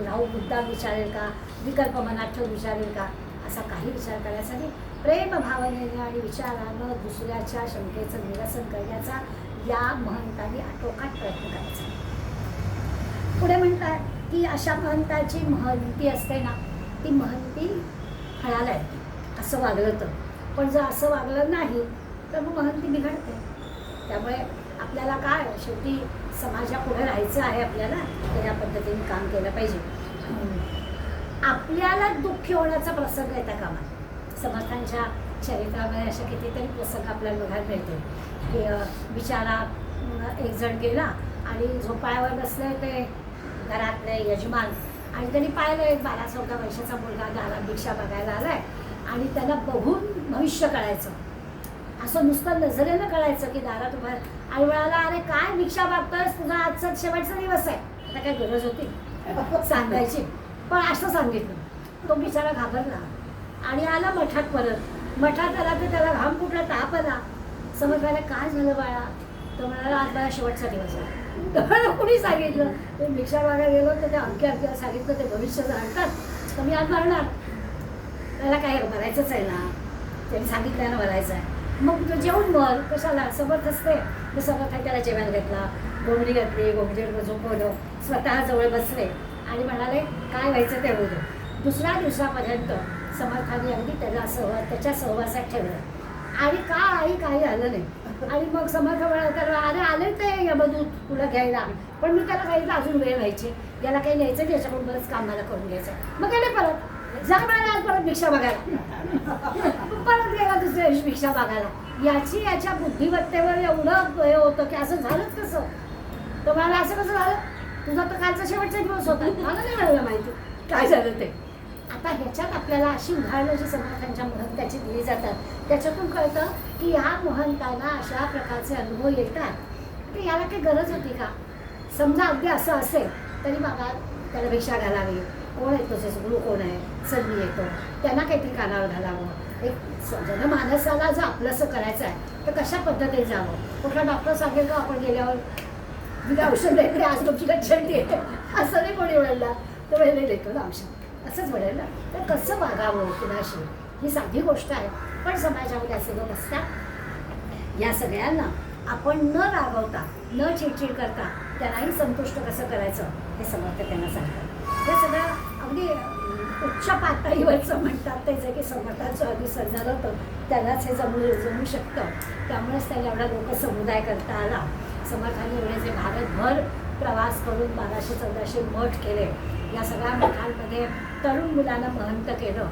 राहू मुद्दा विचारेल का, विकल्प मनात ठेवून विचारेल का, असा काही विचार करायचा नाही. प्रेम भावनेने आणि विचारानं दुसऱ्याच्या शंकेचं निरसन करण्याचा या महंतांनी आटोकाट प्रयत्न करायचा. पुढे म्हणतात की अशा महंताची महंती असते ना ती महंती फळाला येते. असं वागलं तर, पण जर असं वागलं नाही तर मग महंती बिघडते. त्यामुळे आपल्याला काय शेवटी समाजापुढे राहायचं आहे आपल्याला, तर या पद्धतीने काम केलं पाहिजे. आपल्याला दुःखी होण्याचा प्रसंग येता कामा. समर्थांच्या चरित्रामध्ये अशा कितीतरी प्रसंग आपल्याला बघायला मिळते की बिचारा एक जण गेला आणि झोपाळ्यावर बसले ते घरातले यजमान आणि त्यांनी पाहिलं एक 12-14 वर्षाचा मुलगा दारात भिक्षा बघायला आलाय आणि त्याला बघून भविष्य कळायचं, असं नुसतं नजरेनं कळायचं की दारात उभा आणि म्हणाला अरे काय भिक्षा मागतोयस, तुझा आजचा शेवटचा दिवस आहे. आता काय गरज होती सांगायची, पण असं सांगितलं. तो बिचारा घाबरला आणि आला मठात. परत मठात आला तर त्याला घाम कुठला ताप आला. समजवायला काय झालं बाळा, तो म्हणाला आज माझा शेवटचा दिवस आहे. तर कुणी सांगितलं ते भिक्षा मागायला गेलो तर ते अंक्या सांगितलं ते भविष्य जाणतात तर मी आज मरणार. त्याला काय मरायचंच आहे ना, त्यांनी सांगितलं ना मरायचं आहे, मग तो जेवून मर कशाला. समर्थ असते मग समर्थ त्याला जेवायला घेतला, गोंगडी घातली, गोंगडीवर झोपवलं, स्वतः जवळ बसले आणि म्हणाले काय व्हायचं ते होऊ दे. दुसऱ्या दिवसापर्यंत समर्थाने अगदी त्याला त्याच्या सहवासात ठेवलं आणि काही आलं नाही. आणि मग समर्थ म्हणाला अरे आले ते यमदूत तुला घ्यायला, पण मी त्याला काही अजून वेळ व्हायची, याला काही न्यायचं याच्याकडून बरंच काम मला करून घ्यायचं. मग गेले परत, जा म्हणाला आज परत भिक्षा बघायला. परत गेला दुसऱ्या दिवशी भिक्षा बघायला. याच्या बुद्धिमत्तेवर एवढं हे होतं की असं झालंच कसं. तर म्हणाला असं कसं झालं, तुझा तर कालचा शेवटचा दिवस होता, मला नाही मिळालं माहिती काय झालं ते. आता ह्याच्यात आपल्याला अशी उदाहरणं जी समर्थांच्या महंताची दिली जातात त्याच्यातून कळतं की ह्या महंतांना अशा प्रकारचे अनुभव येतात की याला काही गरज होती का. समजा अगदी असं असेल तरी बाबा त्याला भिक्षा घालावी, कोण येतो गुरु कोण आहे, संधी येतो, त्यांना काहीतरी कानावर घालावं. एक जनमानसाला जर आपलंसं करायचं आहे तर कशा पद्धतीने जावं. कुठला डॉक्टर सांगेल का आपण गेल्यावर बिना औषध देते आज तुमची लक्षण येते असं नाही कोणी म्हणला तर वेळेला देतो ना औषध असंच म्हणेल ना. तर कसं वागावं कुणाशी ही साधी गोष्ट आहे, पण समाजामध्ये असे लोक असतात. या सगळ्यांना आपण न रागवता न चिडचिड करता त्यांनाही संतुष्ट कसं करायचं हे समर्थ त्यांना सांगतात. हे सगळं अगदी उच्च पातळीवरचं म्हणतात ते जे की समर्थांचं अनुसंधान होतं त्यालाच हे जमू शकतं. त्यामुळेच त्याला एवढा लोकसमुदाय करता आला. समर्थांनी एवढे जे भारतभर प्रवास करून 1200-1400 मठ केले, या सगळ्या मठांमध्ये तरुण मुलांना महंत केलं.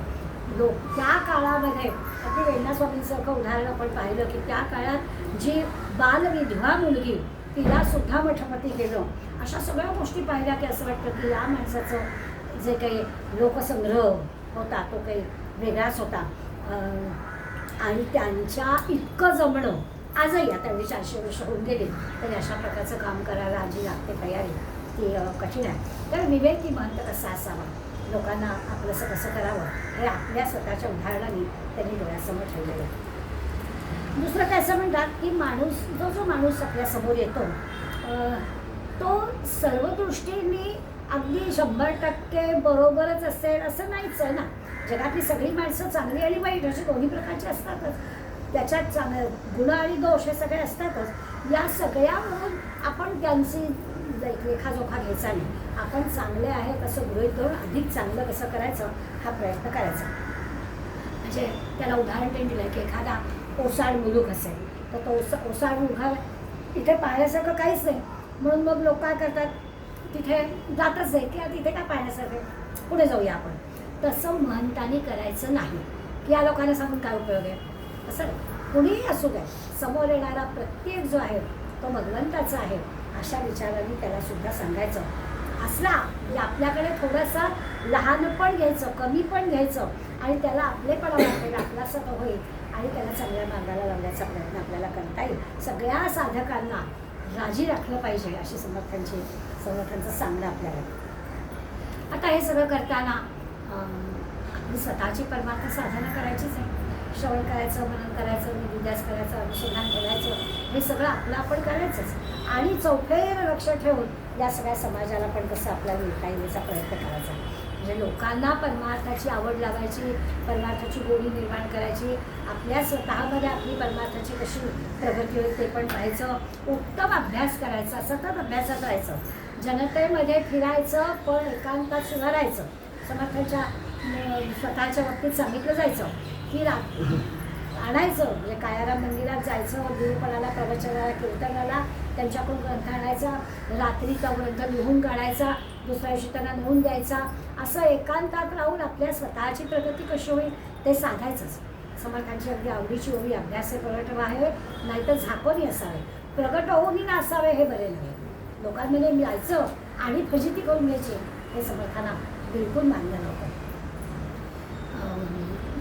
त्या काळामध्ये अगदी वेण्णास्वामींसारखं उदाहरण आपण पाहिलं की त्या काळात जी बालविधवा मुलगी तिला सुद्धा मठपती केलं. अशा सगळ्या गोष्टी पाहिल्या की असं वाटतं की या माणसाचं जे काही लोकसंग्रह होता तो काही वेगळाच होता. आणि त्यांच्या इतकं जमणं आजही आता एवढी 400 वर्ष होऊन गेली तरी अशा प्रकारचं काम करायला जी लागते तयारी ती कठीण आहे. तर विवेकी महंत कसा असावा, लोकांना आपलंसं कसं करावं हे आपल्या स्वतःच्या उदाहरणाने त्यांनी डोळ्यासमोर ठेवलेलं आहे. दुसरं काय असं म्हणतात की जो माणूस आपल्यासमोर येतो तो सर्व दृष्टीने अगदी 100% बरोबरच असेल असं नाहीच आहे ना. जगातली सगळी माणसं चांगली आणि वाईट असे दोन्ही प्रकारचे असतातच. त्याच्यात गुण आणि दोष हे सगळे असतातच. या सगळ्यावरून आपण त्यांची लेखाजोखा घ्यायचा नाही. आपण चांगले आहेत असं गृहीत धरून अधिक चांगलं कसं करायचं हा प्रयत्न करायचा. म्हणजे त्याला उदाहरण त्यांनी दिलं की एखादा ओसाड मुलूक असेल तर तो ओसाड मुलगा इथे पाहण्यासारखं काहीच नाही म्हणून मग लोक काय करतात तिथे जातच नाही की तिथे काय पाहण्यासारखं पुढे जाऊया आपण. तसं महंतानी करायचं नाही की या लोकांना सांगून काय उपयोग आहे असं कुणीही असू द्या. समोर येणारा प्रत्येक जो आहे तो भगवंताचा आहे अशा विचारांनी त्याला सुद्धा सांगायचं. असला म्हणजे आपल्याकडे थोडंसं लहान पण घ्यायचं, कमी पण घ्यायचं आणि त्याला आपलेपणा वाटेल, आपलासा तो होईल आणि त्याला चांगल्या मार्गाला लावण्याचा प्रयत्न आपल्याला करता येईल. सगळ्या साधकांना राजी राखलं पाहिजे अशी समर्थांचं सांगणं आपल्याला. आता हे सगळं करताना आपली स्वतःची परमार्थ साधना करायचीच आहे. श्रवण करायचं, मनन करायचं, निध्यास करायचं, अनुसंधान ठेवायचं, हे सगळं आपलं आपण करायचंच. आणि चौफेर लक्ष ठेवून या सगळ्या समाजाला पण कसं आपल्याला मिळता येईल याचा प्रयत्न करायचा. म्हणजे लोकांना परमार्थाची आवड लावायची, परमार्थाची गोडी निर्माण करायची, आपल्या स्वतःमध्ये आपली परमार्थाची कशी प्रगती होईल ते पण पाहायचं, उत्तम अभ्यास करायचा, सतत अभ्यासात राहायचं, जनतेमध्ये फिरायचं पण एकांतात सुधारायचं. समर्थांच्या स्वतःच्या बाबतीत सांगितलं जायचं की आणायचं म्हणजे कायाराम मंदिरात जायचं, गुरुपणाला, प्रवचनाला, कीर्तनाला त्यांच्याकडून ग्रंथ आणायचा, रात्रीचा ग्रंथ लिहून काढायचा, दुसऱ्या दिवशी त्यांना नेऊन द्यायचा. असं एकांतात राहून आपल्या स्वतःची प्रगती कशी होईल ते साधायचंच. समर्थांची अगदी आवडीची ओवी अभ्यास प्रगट व्हावे नाहीतर झाकोनी असावे, प्रगट होऊनही ना असावे हे बरे नव्हे. लोकांमध्ये जायचं आणि फजिती करून घ्यायची हे समर्थांना बिलकुल मान्य नव्हतं.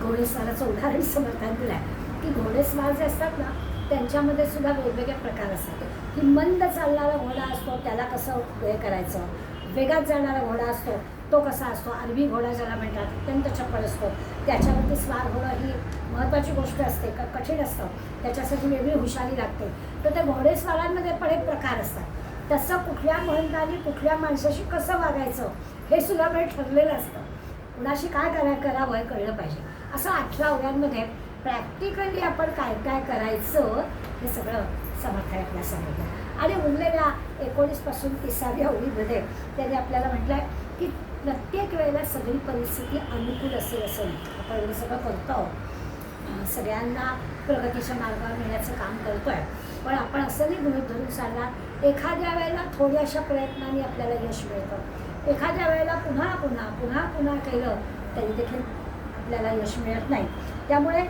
घोडेस्वाराचं उदाहरण समर्थान दिलं आहे की घोडेस्वार जे असतात ना त्यांच्यामध्ये सुद्धा वेगवेगळे प्रकार असतात. की मंद चालणारा घोडा असतो त्याला कसं हे करायचं, वेगात जाणारा घोडा असतो तो कसा असतो, अरबी घोडा ज्याला म्हणतात अत्यंत चपळ असतो, त्याच्यावरती स्वार होणं ही महत्त्वाची गोष्ट असते, कठीण असतं, त्याच्यासाठी वेगळी हुशारी लागते. तर त्या घोडेस्वारांमध्ये पण एक प्रकार असतात. तसं कुठल्या महंतांनी कुठल्या माणसाशी कसं वागायचं हे सुद्धा वेळ ठरलेलं असतं. कुणाशी काय करावं हे कळलं पाहिजे. असं 18 ओव्यांमध्ये प्रॅक्टिकली आपण काय काय करायचं हे सगळं समर्थ आहे आपल्या सांगितलं. आणि उरलेल्या 19 पासून 30व्या ओळीमध्ये त्यांनी आपल्याला म्हटलं आहे की प्रत्येक वेळेला सगळी परिस्थिती अनुकूल असेल असं नाही. आपण एवढं सगळं करतो, सगळ्यांना प्रगतीच्या मार्गावर नेण्याचं काम करतो आहे, पण आपण असंही गृहीत धरून चालणार एखाद्या वेळेला थोड्याशा प्रयत्नांनी आपल्याला यश मिळतं, एखाद्या वेळेला पुन्हा पुन्हा केलं तरी देखील आपल्याला यश मिळत नाही. त्यामुळे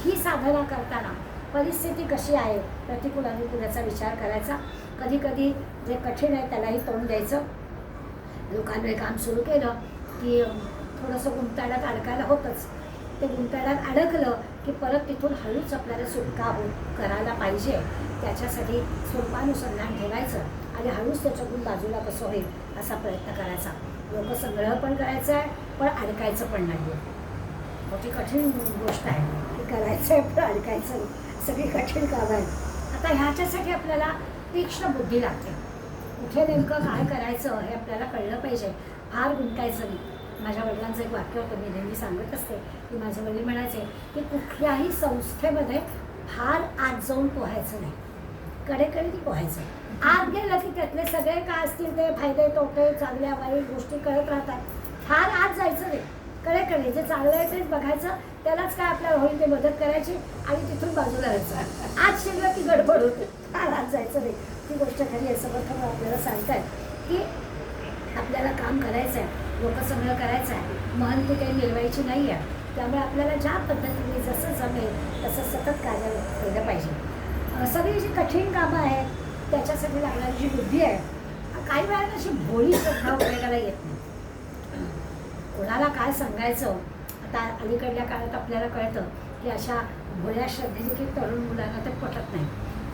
ही साधना करताना परिस्थिती कशी आहे, प्रतिकूल अनुकूलाचा विचार करायचा. कधी कधी जे कठीण आहे त्यालाही तोंड द्यायचं. लोकांनी काम सुरू केलं की थोडंसं गुंताळ्यात अडकायला होतंच. ते गुंताळ्यात अडकलं की परत तिथून हळूच आपल्याला सुटका करायला पाहिजे. त्याच्यासाठी स्वरूपानुसंधान ठेवायचं आणि हळूच त्याच्यातून बाजूला कसं होईल असा प्रयत्न करायचा. लोकसंग्रह पण करायचा आहे पण अडकायचं पण नाही. मोठी कठीण गोष्ट आहे की करायचं आहे पण अडकायचं नाही. सगळी कठीण कामं आहेत. आता ह्याच्यासाठी आपल्याला तीक्ष्ण बुद्धी लागते. कुठे नेमकं काय करायचं हे आपल्याला कळलं पाहिजे. फार गुंतायचं नाही. माझ्या वडिलांचं एक वाक्य होतं, मी नेहमी सांगत असते की माझे वडील म्हणायचे की कुठल्याही संस्थेमध्ये फार आत जाऊन पोहायचं नाही, कडेकडे पोहायचं. आत गेलं की त्यातले सगळे काय असतील ते फायदे तोटे चांगल्या वाईट गोष्टी कळत राहतात. फार आत जायचं नाही, कडेकडे जे चांगलं आहे तेच बघायचं, त्यालाच काय आपल्याला होईल ते मदत करायची आणि तिथून बाजूला राहायचं. आज शिरलं की गडबड होते, फार आत जायचं नाही. ती गोष्ट खरी आहे. समर्थन आपल्याला सांगताय की आपल्याला काम करायचं आहे, लोकसंग्रह करायचा आहे, महंती काही मिळवायची नाही आहे. त्यामुळे आपल्याला ज्या पद्धतीने जसं जमेल तसं सतत कार्य केलं पाहिजे. सगळी जी कठीण कामं आहेत त्याच्यासाठी लागणारी जी बुद्धी आहे, काही वेळाला अशी भोळी सुद्धा उपयोगाला येत नाही. कोणाला काय सांगायचं, आता अलीकडल्या काळात आपल्याला कळतं की अशा भोळ्या श्रद्धेचे की तरुण मुलांना ते पटत नाही.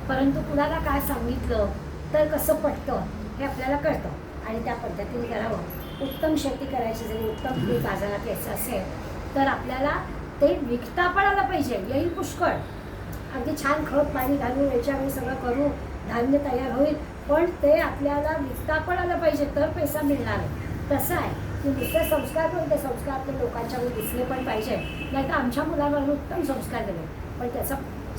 परंतु कुणाला काय सांगितलं तर कसं पटतं हे आपल्याला कळतं आणि त्या पद्धतीने करावं. उत्तम शेती करायची जरी उत्तम पीक बाजारात यायचं असेल तर आपल्याला ते विकता पण आलं पाहिजे. येईल पुष्कळ, अगदी छान खत पाणी घालून वेळच्या वेळी सगळं करू, धान्य तयार होईल, पण ते आपल्याला विकता पण आलं पाहिजे तर पैसा मिळणार आहे. तसं आहे की नुसते संस्कार करून ते संस्कार आपल्या लोकांच्या वेळी दिसले पण पाहिजे. नाही तर आमच्या मुलांवर उत्तम संस्कार दिले पण त्याचा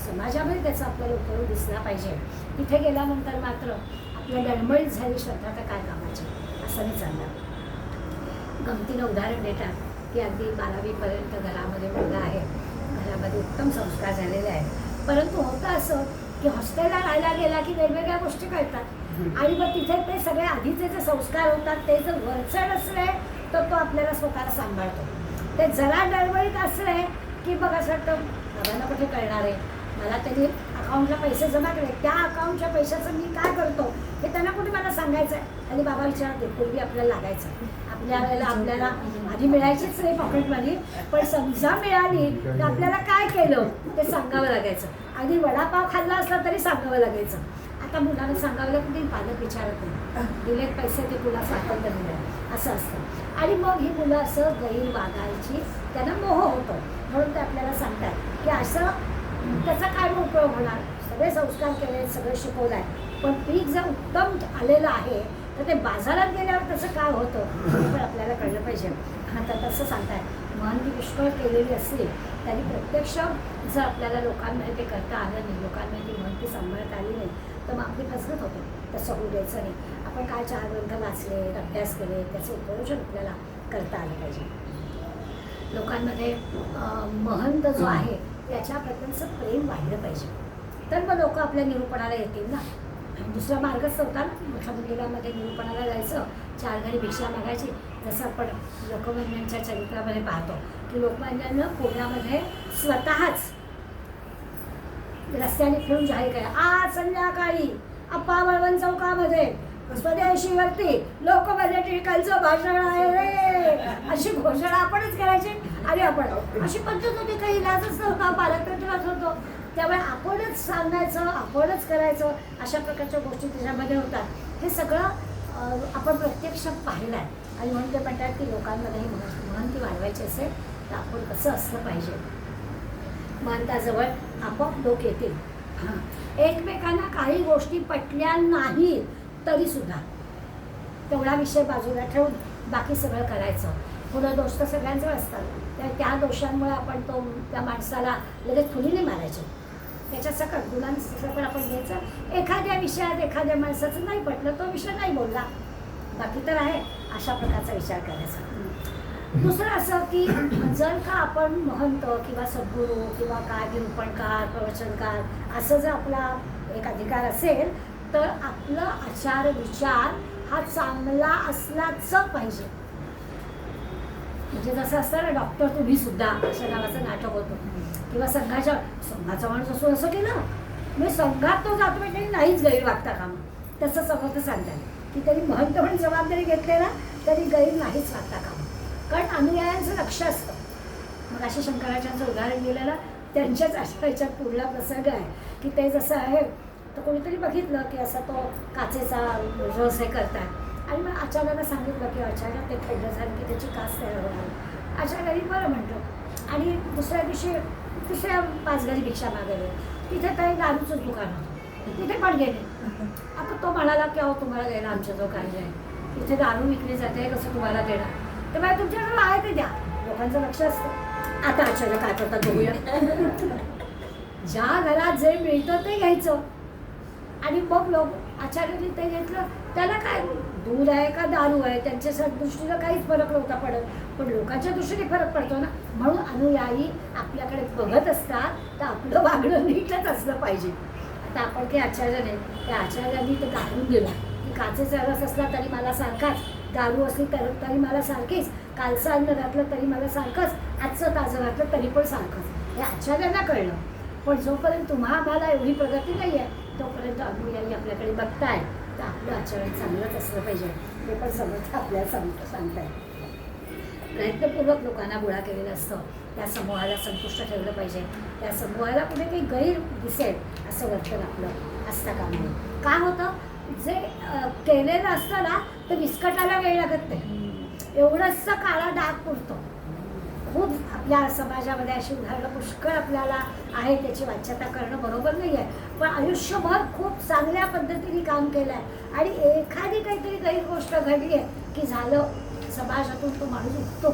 समाजामध्ये त्याचा आपल्याला उपयोग दिसला पाहिजे. तिथे गेल्यानंतर मात्र आपल्या डळमळीत झाली श्रद्धा तर काय कामाची असं नाही चाललं. गमतीनं उदाहरण देतात की अगदी 12वीपर्यंत घरामध्ये मुलगा आहे, घरामध्ये उत्तम संस्कार झालेले आहेत, परंतु होतं असं की हॉस्टेलला राहायला गेला की वेगवेगळ्या गोष्टी कळतात आणि मग तिथे ते सगळे आधीचे जे संस्कार होतात ते जर वरचढ असले तर तो आपल्याला स्वतःला सांभाळतो. ते जरा डळमळीत असले की बघ असं वाटतं बाबांना कुठे कळणार आहे, मला त्यांनी अकाउंटला पैसे जमा केले, त्या अकाउंटच्या पैशाचं मी काय करतो हे त्यांना कुठे मला सांगायचं आहे. आणि बाबा विचारते पूर्वी आपल्याला लागायचं, आपल्या वेळेला आपल्याला आधी मिळायचीच नाही पॉकेट मनी, पण समजा मिळाली तर आपल्याला काय केलं ते सांगावं लागायचं. अगदी वडापाव खाल्ला असला तरी सांगावं लागायचं. आता मुलांना सांगावं लागतं की पालक विचारत नाही, दिलेत पैसे ते तुला स्वातंत्र्य दिलं असं असतं. आणि मग ही मुलं असं गैर वागायची त्यांना मोह होतो. म्हणून ते आपल्याला सांगतात की असं त्याचा काय उपयोग होणार, सगळे संस्कार केले, सगळं शिकवलं आहे, पण पीक जर उत्तम आलेलं आहे तर ते बाजारात गेल्यावर त्याचं काय होतं हे पण आपल्याला कळलं पाहिजे. आता तसं सांगतात महंती पुष्कळ केलेली असली तरी प्रत्यक्ष जर आपल्याला लोकांमध्ये ते करता आलं नाही, लोकांमध्ये ती महंती सांभाळता आली नाही तर मग आपली फसगत होते. तसं होऊ द्यायचं नाही. आपण काय 4 ग्रंथ वाचले, अभ्यास केले, त्याचं उपयोजन आपल्याला करता आलं पाहिजे. लोकांमध्ये महंत जो आहे त्याच्याबद्दलचं प्रेम वाढलं पाहिजे तर मग लोक आपल्या निरूपणाला येतील ना. दुसरा मार्गच नव्हता ना. मोठ्या मंदिरामध्ये निरूपणाला जायचं, 4 घरी भिक्षा मागायची. जसं आपण लोकमान्यांच्या चरित्रामध्ये पाहतो की लोकमान्यानं पुण्यामध्ये स्वतःच रस्त्याने फिरून जाहीर केलं, आज संध्याकाळी अप्पा वळवण चौकामध्ये स्वदेशीवरती लोकमान्य टिळकांचं भाषण आहे रे अशी घोषणा आपणच करायची. आणि आपण अशी पद्धत होती, काही इलाजच नव्हता, पालकतंत्रात होतो, त्यामुळे आपणच सांगायचं, आपणच करायचं, अशा प्रकारच्या गोष्टी त्याच्यामध्ये होतात. हे सगळं आपण प्रत्यक्ष पाहिलं आहे. आणि म्हणून ते म्हणतात की लोकांमध्ये ही महंती वाढवायची असेल तर आपण कसं असलं पाहिजे. महंताजवळ आपोआप लोक येतील. एकमेकांना काही गोष्टी पटल्या नाही तरी सुद्धा तेवढा विषय बाजूला ठेवून बाकी सगळं करायचं. पुन्हा दोष तर सगळ्यांचे असतात, त्या दोषांमुळे आपण त्या माणसाला लगेच फुलीने मारायचे. त्याच्या सकट गुणांसकट आपण घ्यायचं. एखाद्या विषयात एखाद्या माणसाचं नाही पटलं, तो विषय नाही बोलला, बाकी तर आहे, अशा प्रकारचा विचार करायचा. दुसरं असं की जर का आपण महंत किंवा सद्गुरू किंवा काय निरूपणकार, प्रवचनकार असं जर आपला एक अधिकार असेल तर आपलं आचार विचार हा चांगला असलाच पाहिजे. म्हणजे जसं असतं ना, डॉक्टर तुम्ही सुद्धा अशा नावाचं नाटक होतं किंवा संघाचा माणूस असो असं केलं म्हणजे संघात तो जातो म्हणजे नाहीच गैर वागता कामा. तसं समोर सांगतात की तरी महंत म्हणून जबाबदारी घेतलेला तरी गैर नाहीच वागता कामा, कारण अनुयायांचं लक्ष असतं. मग अशा शंकराचार्यांचं उदाहरण दिलेलं त्यांच्याच आश्रयाच्यात पुढला प्रसंग आहे की ते जसं आहे तर कोणीतरी बघितलं की असा तो काचेचा रस हे करतात आणि मग आचार्याला सांगितलं की आचार्य ते थंड झालं की त्याची कास तयार होणार. आचार्यांनी बरं म्हटलं आणि दुसऱ्या दिवशी दुसऱ्या 5 घरी भिक्षा मागवली. तिथे काही दारूचंच दुकान होतं, तिथे पण गेले. आता तो म्हणाला की अहो तुम्हाला द्यायला आमच्या जो कार्य आहे तिथे दारू विकली जाते, कसं तुम्हाला देणार, तर मला तुमच्याकडे आहे ते द्या. लोकांचं लक्ष असतं. आता आचार्य काय करतात बघूया. ज्या घरात जे मिळतं ते घ्यायचं आणि मग लोक आचार्यांनी ते घेतलं. त्याला काय दूध आहे का दारू आहे त्यांच्या दृष्टीनं काहीच फरक नव्हता पडत, पण लोकांच्या दृष्टीने फरक पडतो ना. म्हणून अनुयायी आपल्याकडे बघत असतात तर आपलं वागणं नीटच असलं पाहिजे. आता आपण काही आचार्य नाही, त्या आचार्यांनी ते दारून दिलं की काचेचा रस असला तरी मला सारखाच, दारू असली तरी मला सारखीच, कालचं अन्न घातलं तरी मला सारखंच, आजचं ताजं घातलं तरी पण सारखंच. हे आचार्यांना कळलं. पण जोपर्यंत आम्हाला एवढी प्रगती नाही आहे तोपर्यंत अनुयायी आपल्याकडे बघताय तर आपलं आचरण चांगलंच असलं पाहिजे. हे पण समर्थ आपल्याला सांगताय. प्रयत्नपूर्वक लोकांना गोळा केलेलं असतं. त्या समूहाला संतुष्ट ठेवलं पाहिजे. त्या समूहाला कुठे काही गैर दिसेल असं वर्तन आपलं असता कामा नये. काय होतं, जे केलेलं असतं ना ते विस्कटायला वेळ लागत नाही, एवढंसं काळा डाग पुरतो. खूप आपल्या समाजामध्ये अशी उदाहरणं पुष्कळ आपल्याला आहे, त्याची वाच्यता करणं बरोबर नाही आहे, पण आयुष्यभर खूप चांगल्या पद्धतीने काम केलं आहे आणि एखादी काहीतरी गैर गोष्ट घडली आहे की झालं, समाजातून तो माणूस उठतो,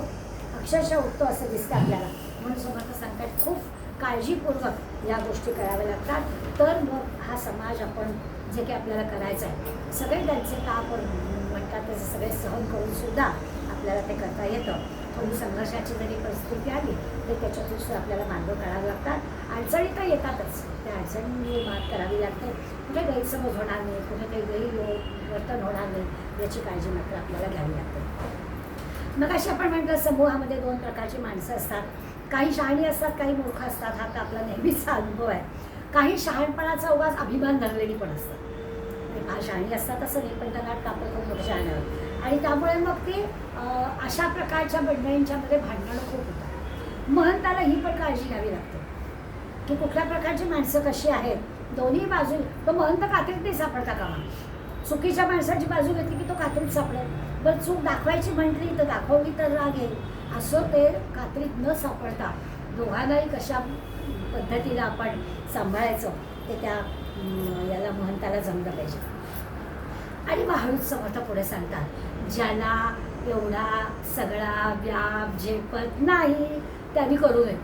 अक्षरशः उठतो असं दिसतं आपल्याला. म्हणून समर्थ सांगतात खूप काळजीपूर्वक या गोष्टी कराव्या लागतात, तर मग हा समाज आपण जे काही आपल्याला करायचं आहे, सगळे त्यांचे ताप म्हणतात त्याचे सगळे सहन करून सुद्धा आपल्याला ते करता येतं. थोडी संघर्षाची जरी परिस्थिती आली तर त्याच्यातून सुद्धा आपल्याला मार्ग काढावे लागतात. अडचणी तर येतातच, त्या अडचणींनी मात करावी लागते. कुठे गैरसमज होणार नाही, कुठे काही गैरवर्तन होणार नाही याची काळजी मात्र आपल्याला घ्यावी लागते. मग अशी आपण म्हटलं समूहामध्ये 2 प्रकारची माणसं असतात. काही शहाणी असतात, काही मूर्ख असतात. हा तर आपला नेहमीचा अनुभव आहे. काही शहाणपणाचा उगाच अभिमान धरलेली पण असतात. फार शहाणी असतात असं नाही, पण त्यांना कापड खूप मोठं शहाणं आहे आणि त्यामुळे मग ते अशा प्रकारच्या मंडळींच्यामध्ये भांडणं खूप होतात. महंताला ही पण काळजी घ्यावी लागते की कुठल्या प्रकारची माणसं कशी आहेत. दोन्ही बाजू तो महंत कात्रीत नाही सापडता कामा. चुकीच्या माणसाची बाजू घेतली की तो कात्रीत सापडेल. बरं चूक दाखवायची म्हटली तर दाखवली तर राग येईल, असं ते कात्रीत न सापडता दोघांनाही कशा पद्धतीनं आपण सांभाळायचं ते त्या याला महंताला जमलं पाहिजे. आणि मग हळूच समर्थ पुढे सांगतात, ज्याला एवढा सगळा व्याप झेपत नाही त्यांनी करू नये.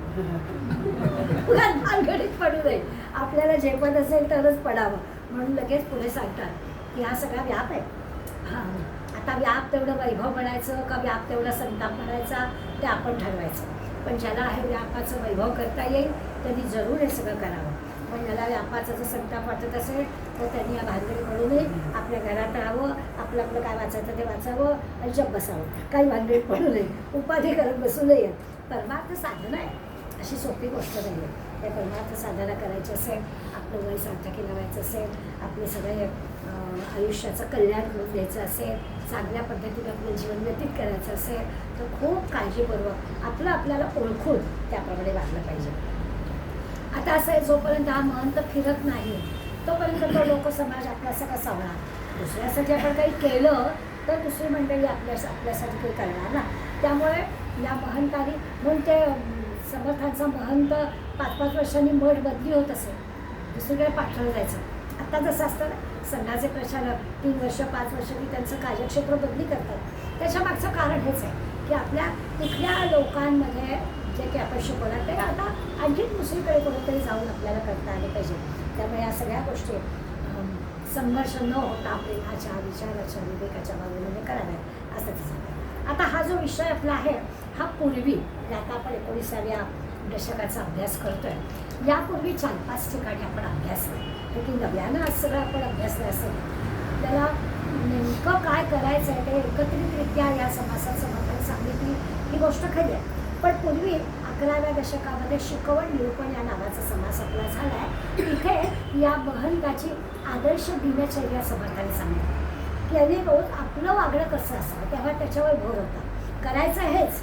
भानगडीत पडू नये. आपल्याला झेपत असेल तरच पडावं. म्हणून लगेच पुढे सांगतात की हा सगळा व्याप आहे. हां, आता व्याप तेवढं वैभव म्हणायचं का व्याप तेवढा संताप म्हणायचा ते आपण ठरवायचं. पण ज्याला हे व्यापाचं वैभव करता येईल त्यांनी जरूर हे सगळं करावं. पण ज्याला व्यापाचा जर संताप वाटत असेल तर त्यांनी या भानगडी पडू नये. आपल्या घरात राहावं, आपलं आपलं काय वाचायचं ते वाचावं आणि जप बसावं. काही भानगडीत पडू नये, उपाधी करत बसू नये. परमार्थ साधना आहे, अशी सोपी गोष्ट नाही आहे. त्या परमार्थ साधना करायची असेल, आपलं वय सार्थकी लावायचं असेल, आपले सगळे आयुष्याचं कल्याण करून द्यायचं असेल, चांगल्या पद्धतीने आपलं जीवन व्यतीत करायचं असेल तर खूप काळजीपूर्वक आपलं आपल्याला ओळखून त्याप्रमाणे वागलं पाहिजे. आता असं आहे, जोपर्यंत हा महंत फिरत नाही तोपर्यंत तो लोकसमाज आपल्यासा कसा होणार. दुसऱ्यासाठी आपण काही केलं तर दुसरी मंडळी आपल्यासाठी काही करणार ना. त्यामुळे या महंतांनी, म्हणून ते समर्थांचा महंत 5-5 वर्षांनी मठ बदली होत असेल, दुसरीकडे पाठवलं जायचं. आत्ता जसं असतं संघाचे प्रचारक 3 वर्ष 5 वर्ष की त्यांचं कार्यक्षेत्र बदली करतात. त्याच्या मागचं कारण हेच आहे की आपल्या इथल्या लोकांमध्ये जे काही आपण शिकवणार ते आता आणखीन दुसरीकडे कुठेतरी जाऊन आपल्याला करता आले पाहिजे. त्यामुळे या सगळ्या गोष्टी संघर्ष न होता प्रेमाच्या, विचाराच्या, विवेकाच्या बाजूने कराव्यात असं ते सांगतात. आता हा जो विषय आपला आहे हा पूर्वी, आता आपण 19व्या दशकाचा अभ्यास करतोय, यापूर्वी 4-5 ठिकाणी आपण अभ्यासलं की नव्यानं आज सगळं आपण अभ्यासलं असं त्याला नेमकं काय करायचं आहे ते एकत्रितरित्या या समासात समर्थन सांगितली ही गोष्ट खरी आहे. पण पूर्वी 11व्या दशकामध्ये शिकवण निरूपण या नावाचा समास आपला झाला आहे. तिथे या महंताची आदर्श दिनचर्या समर्थाने सांगितली की अनेक रोज आपलं वागणं कसं असावं, तेव्हा त्याच्यावर भर होता. करायचं हेच,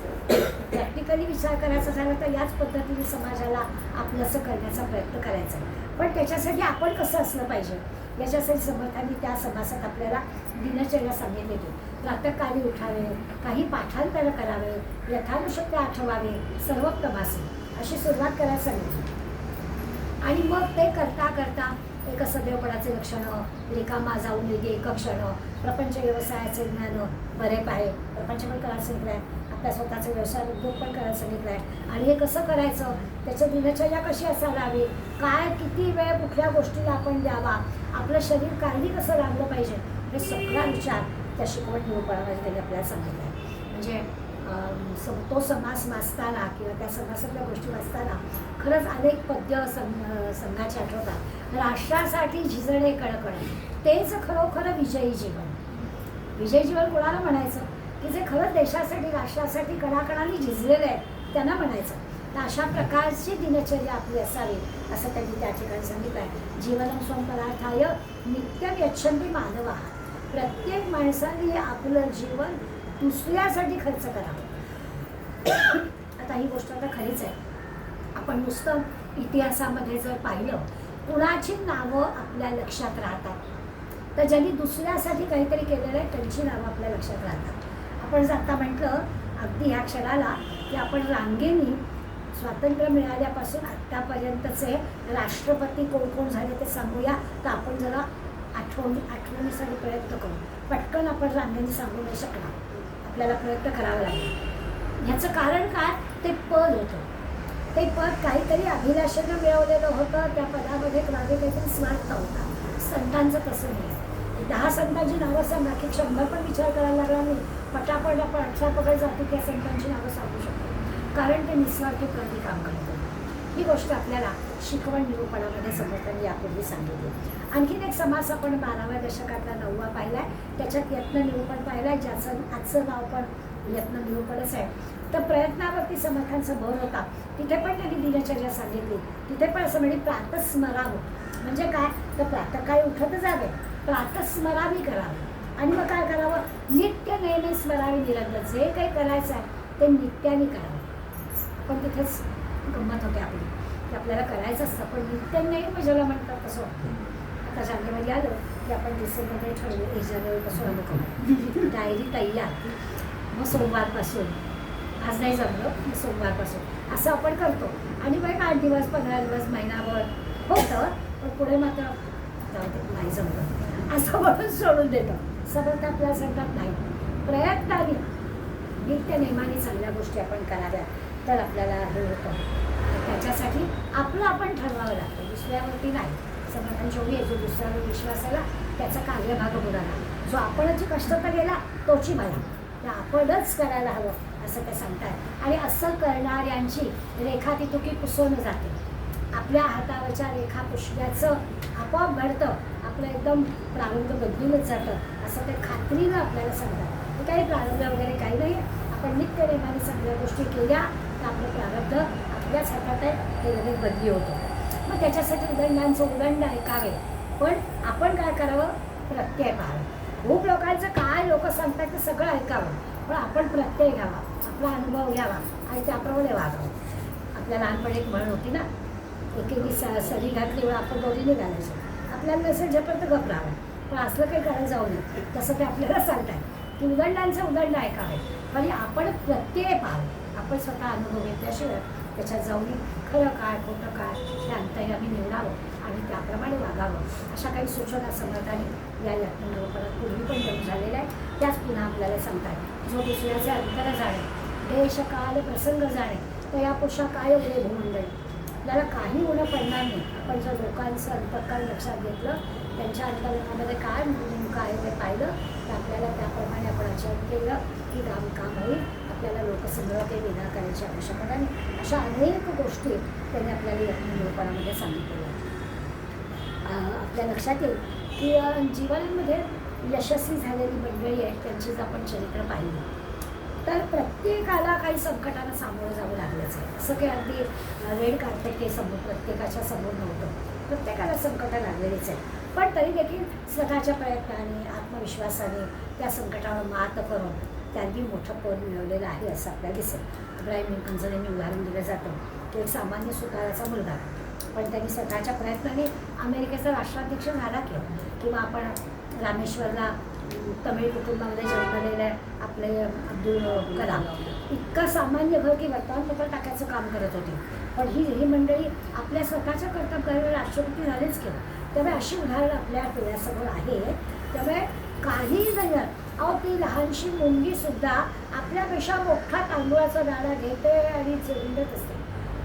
प्रॅक्टिकली विचार करायचा झाला तर याच पद्धतीने समाजाला आपलंसं करण्याचा प्रयत्न करायचा आहे. पण त्याच्यासाठी आपण कसं असलं पाहिजे याच्यासाठी समर्थांनी त्या समासात आपल्याला दिनचर्या सांगितली की प्रातःकाली उठावे, काही पाठांतर करावे, यथानुशक्य आठवावे, सर्वोत्तमासे अशी सुरुवात करायला सांगितली. आणि मग ते करता करता एक सदैवपणाचे लक्षणं, रिकामा जाऊन निघे एक क्षण, प्रपंच व्यवसायाचे ज्ञान बरे पाहे, प्रपंच पण करायला सांगितलं आहे, आपल्या स्वतःचा व्यवसाय उद्योग पण करायला सांगितलं आहे. आणि हे कसं करायचं, त्याचं दिनचर्या कशी असायला हवी, काय किती वेळ कुठल्या गोष्टीला आपण द्यावा, आपलं शरीर कारणी कसं लागलं पाहिजे, हे सगळा विचार त्या शिकवण निरूपणामध्ये त्यांनी आपल्याला सांगितलं आहे. म्हणजे तो समास वाचताना किंवा त्या समासातल्या गोष्टी वाचताना खरंच अनेक पद्य संघाचे आठवतात. राष्ट्रासाठी झिजणे कणकण तेच खरोखर विजयी जीवन. विजयी जीवन कोणाला म्हणायचं की जे खरंच देशासाठी राष्ट्रासाठी कणाकणाने झिजलेले आहे त्यांना म्हणायचं. तर अशा प्रकारची दिनचर्या आपली असावी असं त्यांनी त्या ठिकाणी सांगितलं आहे. जीवनं स्वपदार्थाय नित्यं यच्छन्ति मानवाः. प्रत्येक माणसाने आपलं जीवन दुसऱ्यासाठी खर्च करावं. आता ही गोष्ट तर खरीच आहे. आपण नुसतं इतिहासामध्ये जर पाहिलं, कुणाची नावं आपल्या लक्षात राहतात, तर ज्यांनी दुसऱ्यासाठी काहीतरी केलेलं आहे त्यांची नावं आपल्या लक्षात राहतात. आपण जर आता म्हटलं अगदी ह्या क्षणाला की आपण रांगेनी स्वातंत्र्य मिळाल्यापासून आत्तापर्यंतचे राष्ट्रपती कोण कोण झाले ते सांगूया, तर आपण जरा आठवणीसाठी प्रयत्न करू. पटकन आपण रांगेने सांगू नाही शकणार, आपल्याला प्रयत्न करावा लागेल. ह्याचं कारण काय? ते पद होतं. ते पद काहीतरी अभिलाषेनं मिळवलेलं होतं. त्या पदामध्ये मागे काहीतरी स्वार्थ होता. संतांचं तसं नाही. 10 संतांची नावं सांगा की 100 पण विचार करायला लागला नाही, पटापट आपण 18 पकड जातो त्या संतांची नावं सांगू शकतो, कारण ते निस्वार्थीपणे काम करतात. ही गोष्ट आपल्याला शिकवण निरूपणामध्ये समर्थांनी यापूर्वी सांगितली. आणखीन एक समास आपण 12व्या दशकातला 9वा पाहिला आहे, त्याच्यात यत्न निरूपण पाहिलं आहे, ज्याचं आजचं नाव पण यत्न निरूपणच आहे. तर प्रयत्नावरती समर्थांचा भर होता. तिथे पण त्यांनी दिनचर्या सांगितली. तिथे पण असं म्हणजे प्रातस्मरावं म्हणजे काय, तर प्रातःकाळी उठत जावे, प्रातस्मरावी करावं आणि मग काय करावं, नित्य नेहमी स्मरावी निरंतर. जे काही करायचं आहे ते नित्याने करावं. पण तिथेच गंमत होते आपली की आपल्याला करायचं असतं पण नित्य नेहमी ज्याला म्हणतात तसं वाटतं. आता जानेवारी आलं की आपण डिसेंबरमध्ये ठरवलं जानेवारीपासून आलं करू डायरी तयार, मग सोमवारपासून आज नाही जमलं मग सोमवारपासून असं आपण करतो. आणि मग 8 दिवस 15 दिवस महिनाभर होतं, पण पुढे मात्र नाही जमलं असं म्हणून सोडून देतं. समर्थ आपल्याला सांगतात नाही, प्रयत्नाने नित्य नेमाने चांगल्या गोष्टी आपण कराव्या तर आपल्याला हे होतं. त्याच्यासाठी आपलं आपण ठरवावं लागतं, दुसऱ्यावरती नाही. समर्थांची ओळी आहे, जो दुसऱ्यावर विश्वास आला त्याचा कार्यभाग बुडाला, जो आपणच कष्ट केला तोची मला, तर आपणच करायला हवं असं ते सांगतात. आणि असं करणाऱ्यांची रेखा तिथुकी पुसवून जाते. आपल्या हातावरच्या रेखा पुसण्याचं आपोआप घडतं, आपलं एकदम प्रारंभ बदलूनच जातं असं ते खात्रीनं आपल्याला सांगतात. काही प्रारंभ वगैरे काही नाही, आपण नित्य नेमाने चांगल्या गोष्टी केल्या तर आपलं प्रारब्ध आपल्याच हातात आहे, हे लगेच बदली होतं. मग त्याच्यासाठी उदंडांचं उदंड ऐकावे, पण आपण काय करावं, प्रत्यय पाहावं. खूप लोकांचं काय लोक सांगतात ते सगळं ऐकावं, पण आपण प्रत्यय घ्यावा, आपला अनुभव घ्यावा आणि त्याप्रमाणे वागावं. आपल्या लहानपणी एक म्हण होती ना, एकेकी सरी घातली वेळा आपण दोरीने घालायचं, आपल्याला नसेल झेपत गप राहावं, पण असलं काही करायला जाऊ नये. तसं ते आपल्याला सांगतात की उदंडांचं उदंड ऐकावे, आणि आपण प्रत्यय पाहावे. आपण स्वतः अनुभव घेतल्याशिवाय त्याच्यात जाऊन खरं काय खोटं काय हे अंतर्यामी निवडावं आणि त्याप्रमाणे वागावं. अशा काही सूचना समर्थांनी या यत्ननिरूपणात पूर्वी पण देऊन झालेल्या आहे, त्याच पुन्हा आपल्याला सांगतात. जो दुसऱ्याचे अंतर जाणे, देश काल प्रसंग जाणे, तर या पुरुषा काय उडे भूमंडळी. आपल्याला काही होणं पडणार नाही. आपण जर लोकांचं अंतःकरण लक्षात घेतलं, त्यांच्या अंतर्मनामध्ये काय नेमकं आहे ते पाहिलं, तर आपल्याला त्याप्रमाणे आपण आचरण केलं की काम होईल. आपल्याला लोकसंग्रह ते वेगळा करायची आवश्यकता नाही. अशा अनेक गोष्टी त्यांनी आपल्याला यत्ननिरूपणामध्ये सांगितलेल्या. आपल्या लक्षात येईल की जीवनामध्ये यशस्वी झालेली मंडळी आहेत, त्यांचीच आपण चरित्र पाहिली तर प्रत्येकाला काही संकटांना सामोरं जावं लागलंच आहे. असं काही अगदी रेड कार्पेट हे समोर प्रत्येकाच्या समोर नव्हतं, प्रत्येकाला संकटं लागलेलीच आहे. पण तरी देखील स्वतःच्या प्रयत्नाने आत्मविश्वासाने त्या संकटावर मात करून त्यांनी मोठं पद मिळवलेलं आहे असं आपल्याला दिसेल. इब्राहिम लिंकनचं त्यांनी उदाहरण दिलं जातं की एक सामान्य सुताराचा मुलगा, पण त्यांनी स्वतःच्या प्रयत्नाने अमेरिकेचा राष्ट्राध्यक्ष झाला किंवा आपण रामेश्वरला तमिळ कुटुंबामध्ये जन्मलेले आपले अब्दुल कलाम, इतकं सामान्य घर की वर्तमानपत्र टाकायचं काम करत होते, पण ही मंडळी आपल्या स्वतःच्या कर्तव्यावर राष्ट्रपती झालेच केलं. त्यामुळे अशी उदाहरणं आपल्या डोळ्यासमोर आहे. त्यामुळे काही जण ती लहानशी मुलगीसुद्धा आपल्यापेक्षा मोठा तांदूळाचा दाणा घेते आणि चिरडत असते,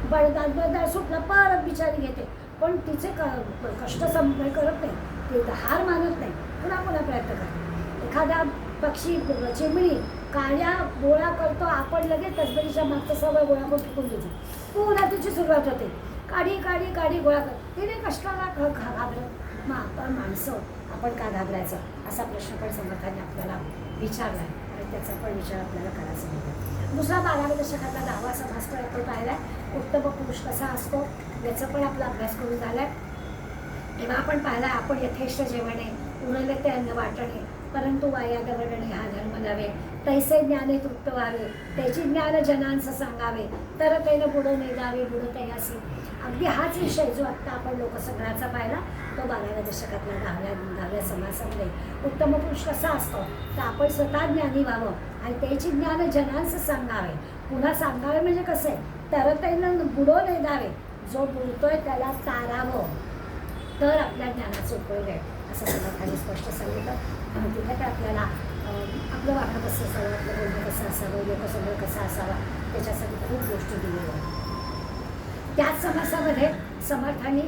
बडदार सुटला परत बिचारी घेते, पण तिचे कष्ट करत नाही, ते हार मानत नाही, पुन्हा प्रयत्न करते. एखादा पक्षी चिमणी काड्या गोळा करतो, आपण लगेच तसबरीच्या मागचं सगळं गोळा करून फेकून देतो, पुन्हा तिची सुरुवात होते, काडी गोळा कर. तिने कष्टाला घाबरत. मग आपण माणसं आपण का घाबरायचं असा प्रश्न पण समर्थांनी आपल्याला विचारला आहे आणि त्याचा पण विचार आपल्याला करायचा आहे. दुसरा 12व्या दशकातला 10वा समास पण आपण पाहिला आहे. उत्तम पुरुष कसा असतो याचं पण आपला अभ्यास करून झाला आहे. तेव्हा आपण पाहिला आपण यथेष्ट जेवणे, उरले ते अन्न वाटणे, परंतु वाया दवडणे हा धर्म नव्हे, तैसे ज्ञाने तृप्त व्हावे, त्याची ज्ञान जनांस सांगावे, तर त्यानं बुडो निघावे बुडो तयासी. अगदी हाच विषय जो आत्ता आपण लोकसंग्रहाचा पाहिला तो 12व्या दशकातला 10व्या समासामध्ये उत्तम पुरुष कसा असतो तर आपण स्वतः ज्ञानी व्हावं आणि त्याची ज्ञान जनांस सांगावे. पुन्हा सांगावे म्हणजे कसं आहे, तर त्यानं बुडो निघावे, जो बुडतोय त्याला तारावं, तर आपल्या ज्ञानाचा उपयोग आहे असं समर्थांनी स्पष्ट सांगितलं. तिथे तर आपल्याला आपलं वागणं कसं असावं, आपलं बोलणं कसं असावं, लोकसंग्रह कसा असावा त्याच्यासाठी खूप गोष्टी दिलेल्या आहेत. त्याच समासामध्ये समर्थांनी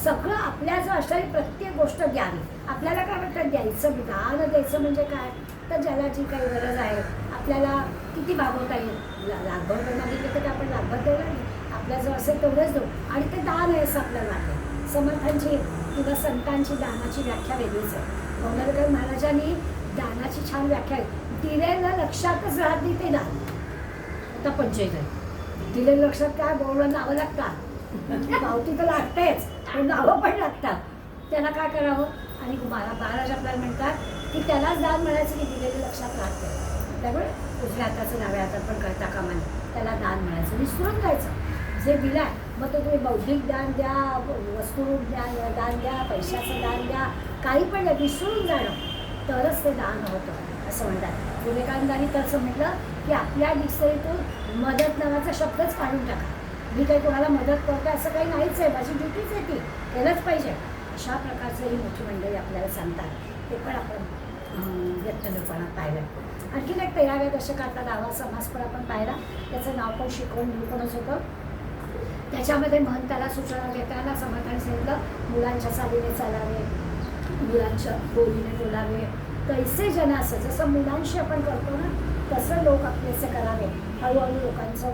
सगळं आपल्या जो असणारी प्रत्येक गोष्ट द्यावी. आपल्याला काय वाटतं द्यायचं, दान द्यायचं म्हणजे काय, तर ज्याला जी काही गरज आहे आपल्याला किती भागवता येईल, लाखभर मागितलं तर आपण लाखभर द्यायला नाही, आपल्या जो असेल तेवढंच देऊ आणि ते दान आहे असं आपल्याला वाटेल. समर्थांची किंवा संतांची दानाची व्याख्या वेगळीच आहे. गंगाधर महाराजांनी दानाची छान व्याख्या आहे, दिलेलं लक्षातच राहत नाही ते दान. आता पंचायत आहे, दिलेलं लक्षात काय बोलणं नावं लागतात, पावती तर लागतेच पण नावं पण लागतात. त्याला काय करावं, आणि महाराज आपल्याला म्हणतात की त्यालाच दान म्हणायचं की दिलेलं लक्षात राहत नाही. त्यामुळे उजव्या हाताचं डाव्या हातात पण करता कामा नये, त्याला दान म्हणायचं, विसरून जायचं जे दिलाय. मग तो तुम्ही बौद्धिक दान द्या, वस्तू दान द्या, पैशाचं दान द्या, काही पण द्या, विसरून जाणं तरच ते दान होतं असं म्हणतात. विवेकानंदांनी तसं म्हटलं की आपल्या डिक्शनरीतून मदत नावाचा शब्दच काढून टाका. मी काही कोणाला मदत करते असं काही नाहीच आहे, माझी ड्युटीच आहे ती, केलंच पाहिजे. अशा प्रकारचं ही मोठी मंडळी आपल्याला सांगतात, ते पण आपण व्यक्तनिरूपणात पाहिलं. आणखीन एक 13व्या दशकातला 10वा समास पण आपण पाहिला, त्याचं नाव पण शिकवून निरूपणच होतं. त्याच्यामध्ये महंताला सूचना देताना समर्थांनी सांगितलं मुलांच्या चालीने चालावे, मुलांच्या बोलीने बोलावे, तैसे जनासं, जसं मुलांशी आपण करतो ना तसं लोक आपलेसे करावे. हळूहळू लोकांचं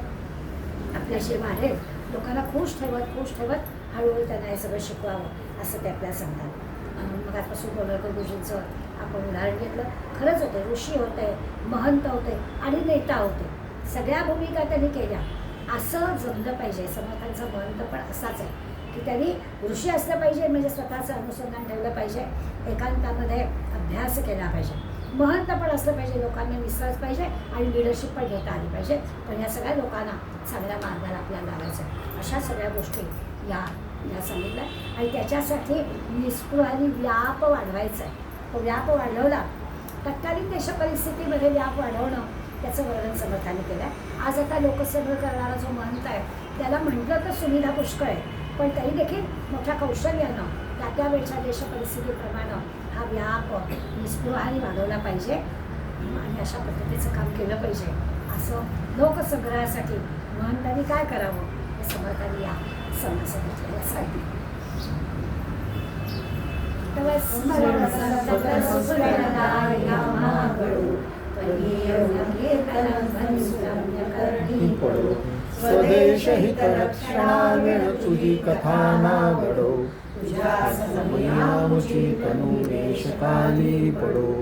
आपल्याशी वाढेल, लोकांना खुश ठेवत हळूहळू त्यांना हे सगळं शिकवावं असं ते आपल्याला सांगतात. मग आजपासून गोलरकर गुरुजींचं आपण उदाहरण घेतलं, खरंच होते, ऋषी होते, महंत होते आणि नेता होते, सगळ्या भूमिका त्यांनी केल्या. असं जमलं पाहिजे. समर्थांचं महंत पण असाच आहे की त्यांनी ऋषी असलं पाहिजे म्हणजे स्वतःचं अनुसंधान ठेवलं पाहिजे, एकांतामध्ये अभ्यास केला पाहिजे. महंत पण असलं पाहिजे, लोकांना विश्वास पाहिजे आणि लिडरशिप पण घेता आली पाहिजे. पण या सगळ्या लोकांना चांगल्या मार्गाला आपल्याला लावायचं, अशा सगळ्या गोष्टी या सांगितल्या. आणि त्याच्यासाठी निस्पृह आणि व्याप वाढवायचा आहे. तो व्याप वाढवला, तत्कालीन देशपरिस्थितीमध्ये व्याप वाढवणं त्याचं वर्णन समर्थांनी केलं आहे. आज आता लोकसंग्रह करणारा जो महंत आहे त्याला म्हटलं तर सुविधा पुष्कळ आहे, पण तरी देखील मोठ्या कौशल्यानं त्या वेळच्या देशपरिस्थितीप्रमाणे हा व्याप निस्पृहाने वाढवला पाहिजे आणि अशा पद्धतीचं काम केलं पाहिजे. असं लोकसंग्रहासाठी महंतांनी काय करावं हे समर्थांनी या समासाला सांगितलं. स्वदेश हित रक्षणावेण तुझी कथा ना घडो, तुझ्या समयामुची तनु देशकाली पडो.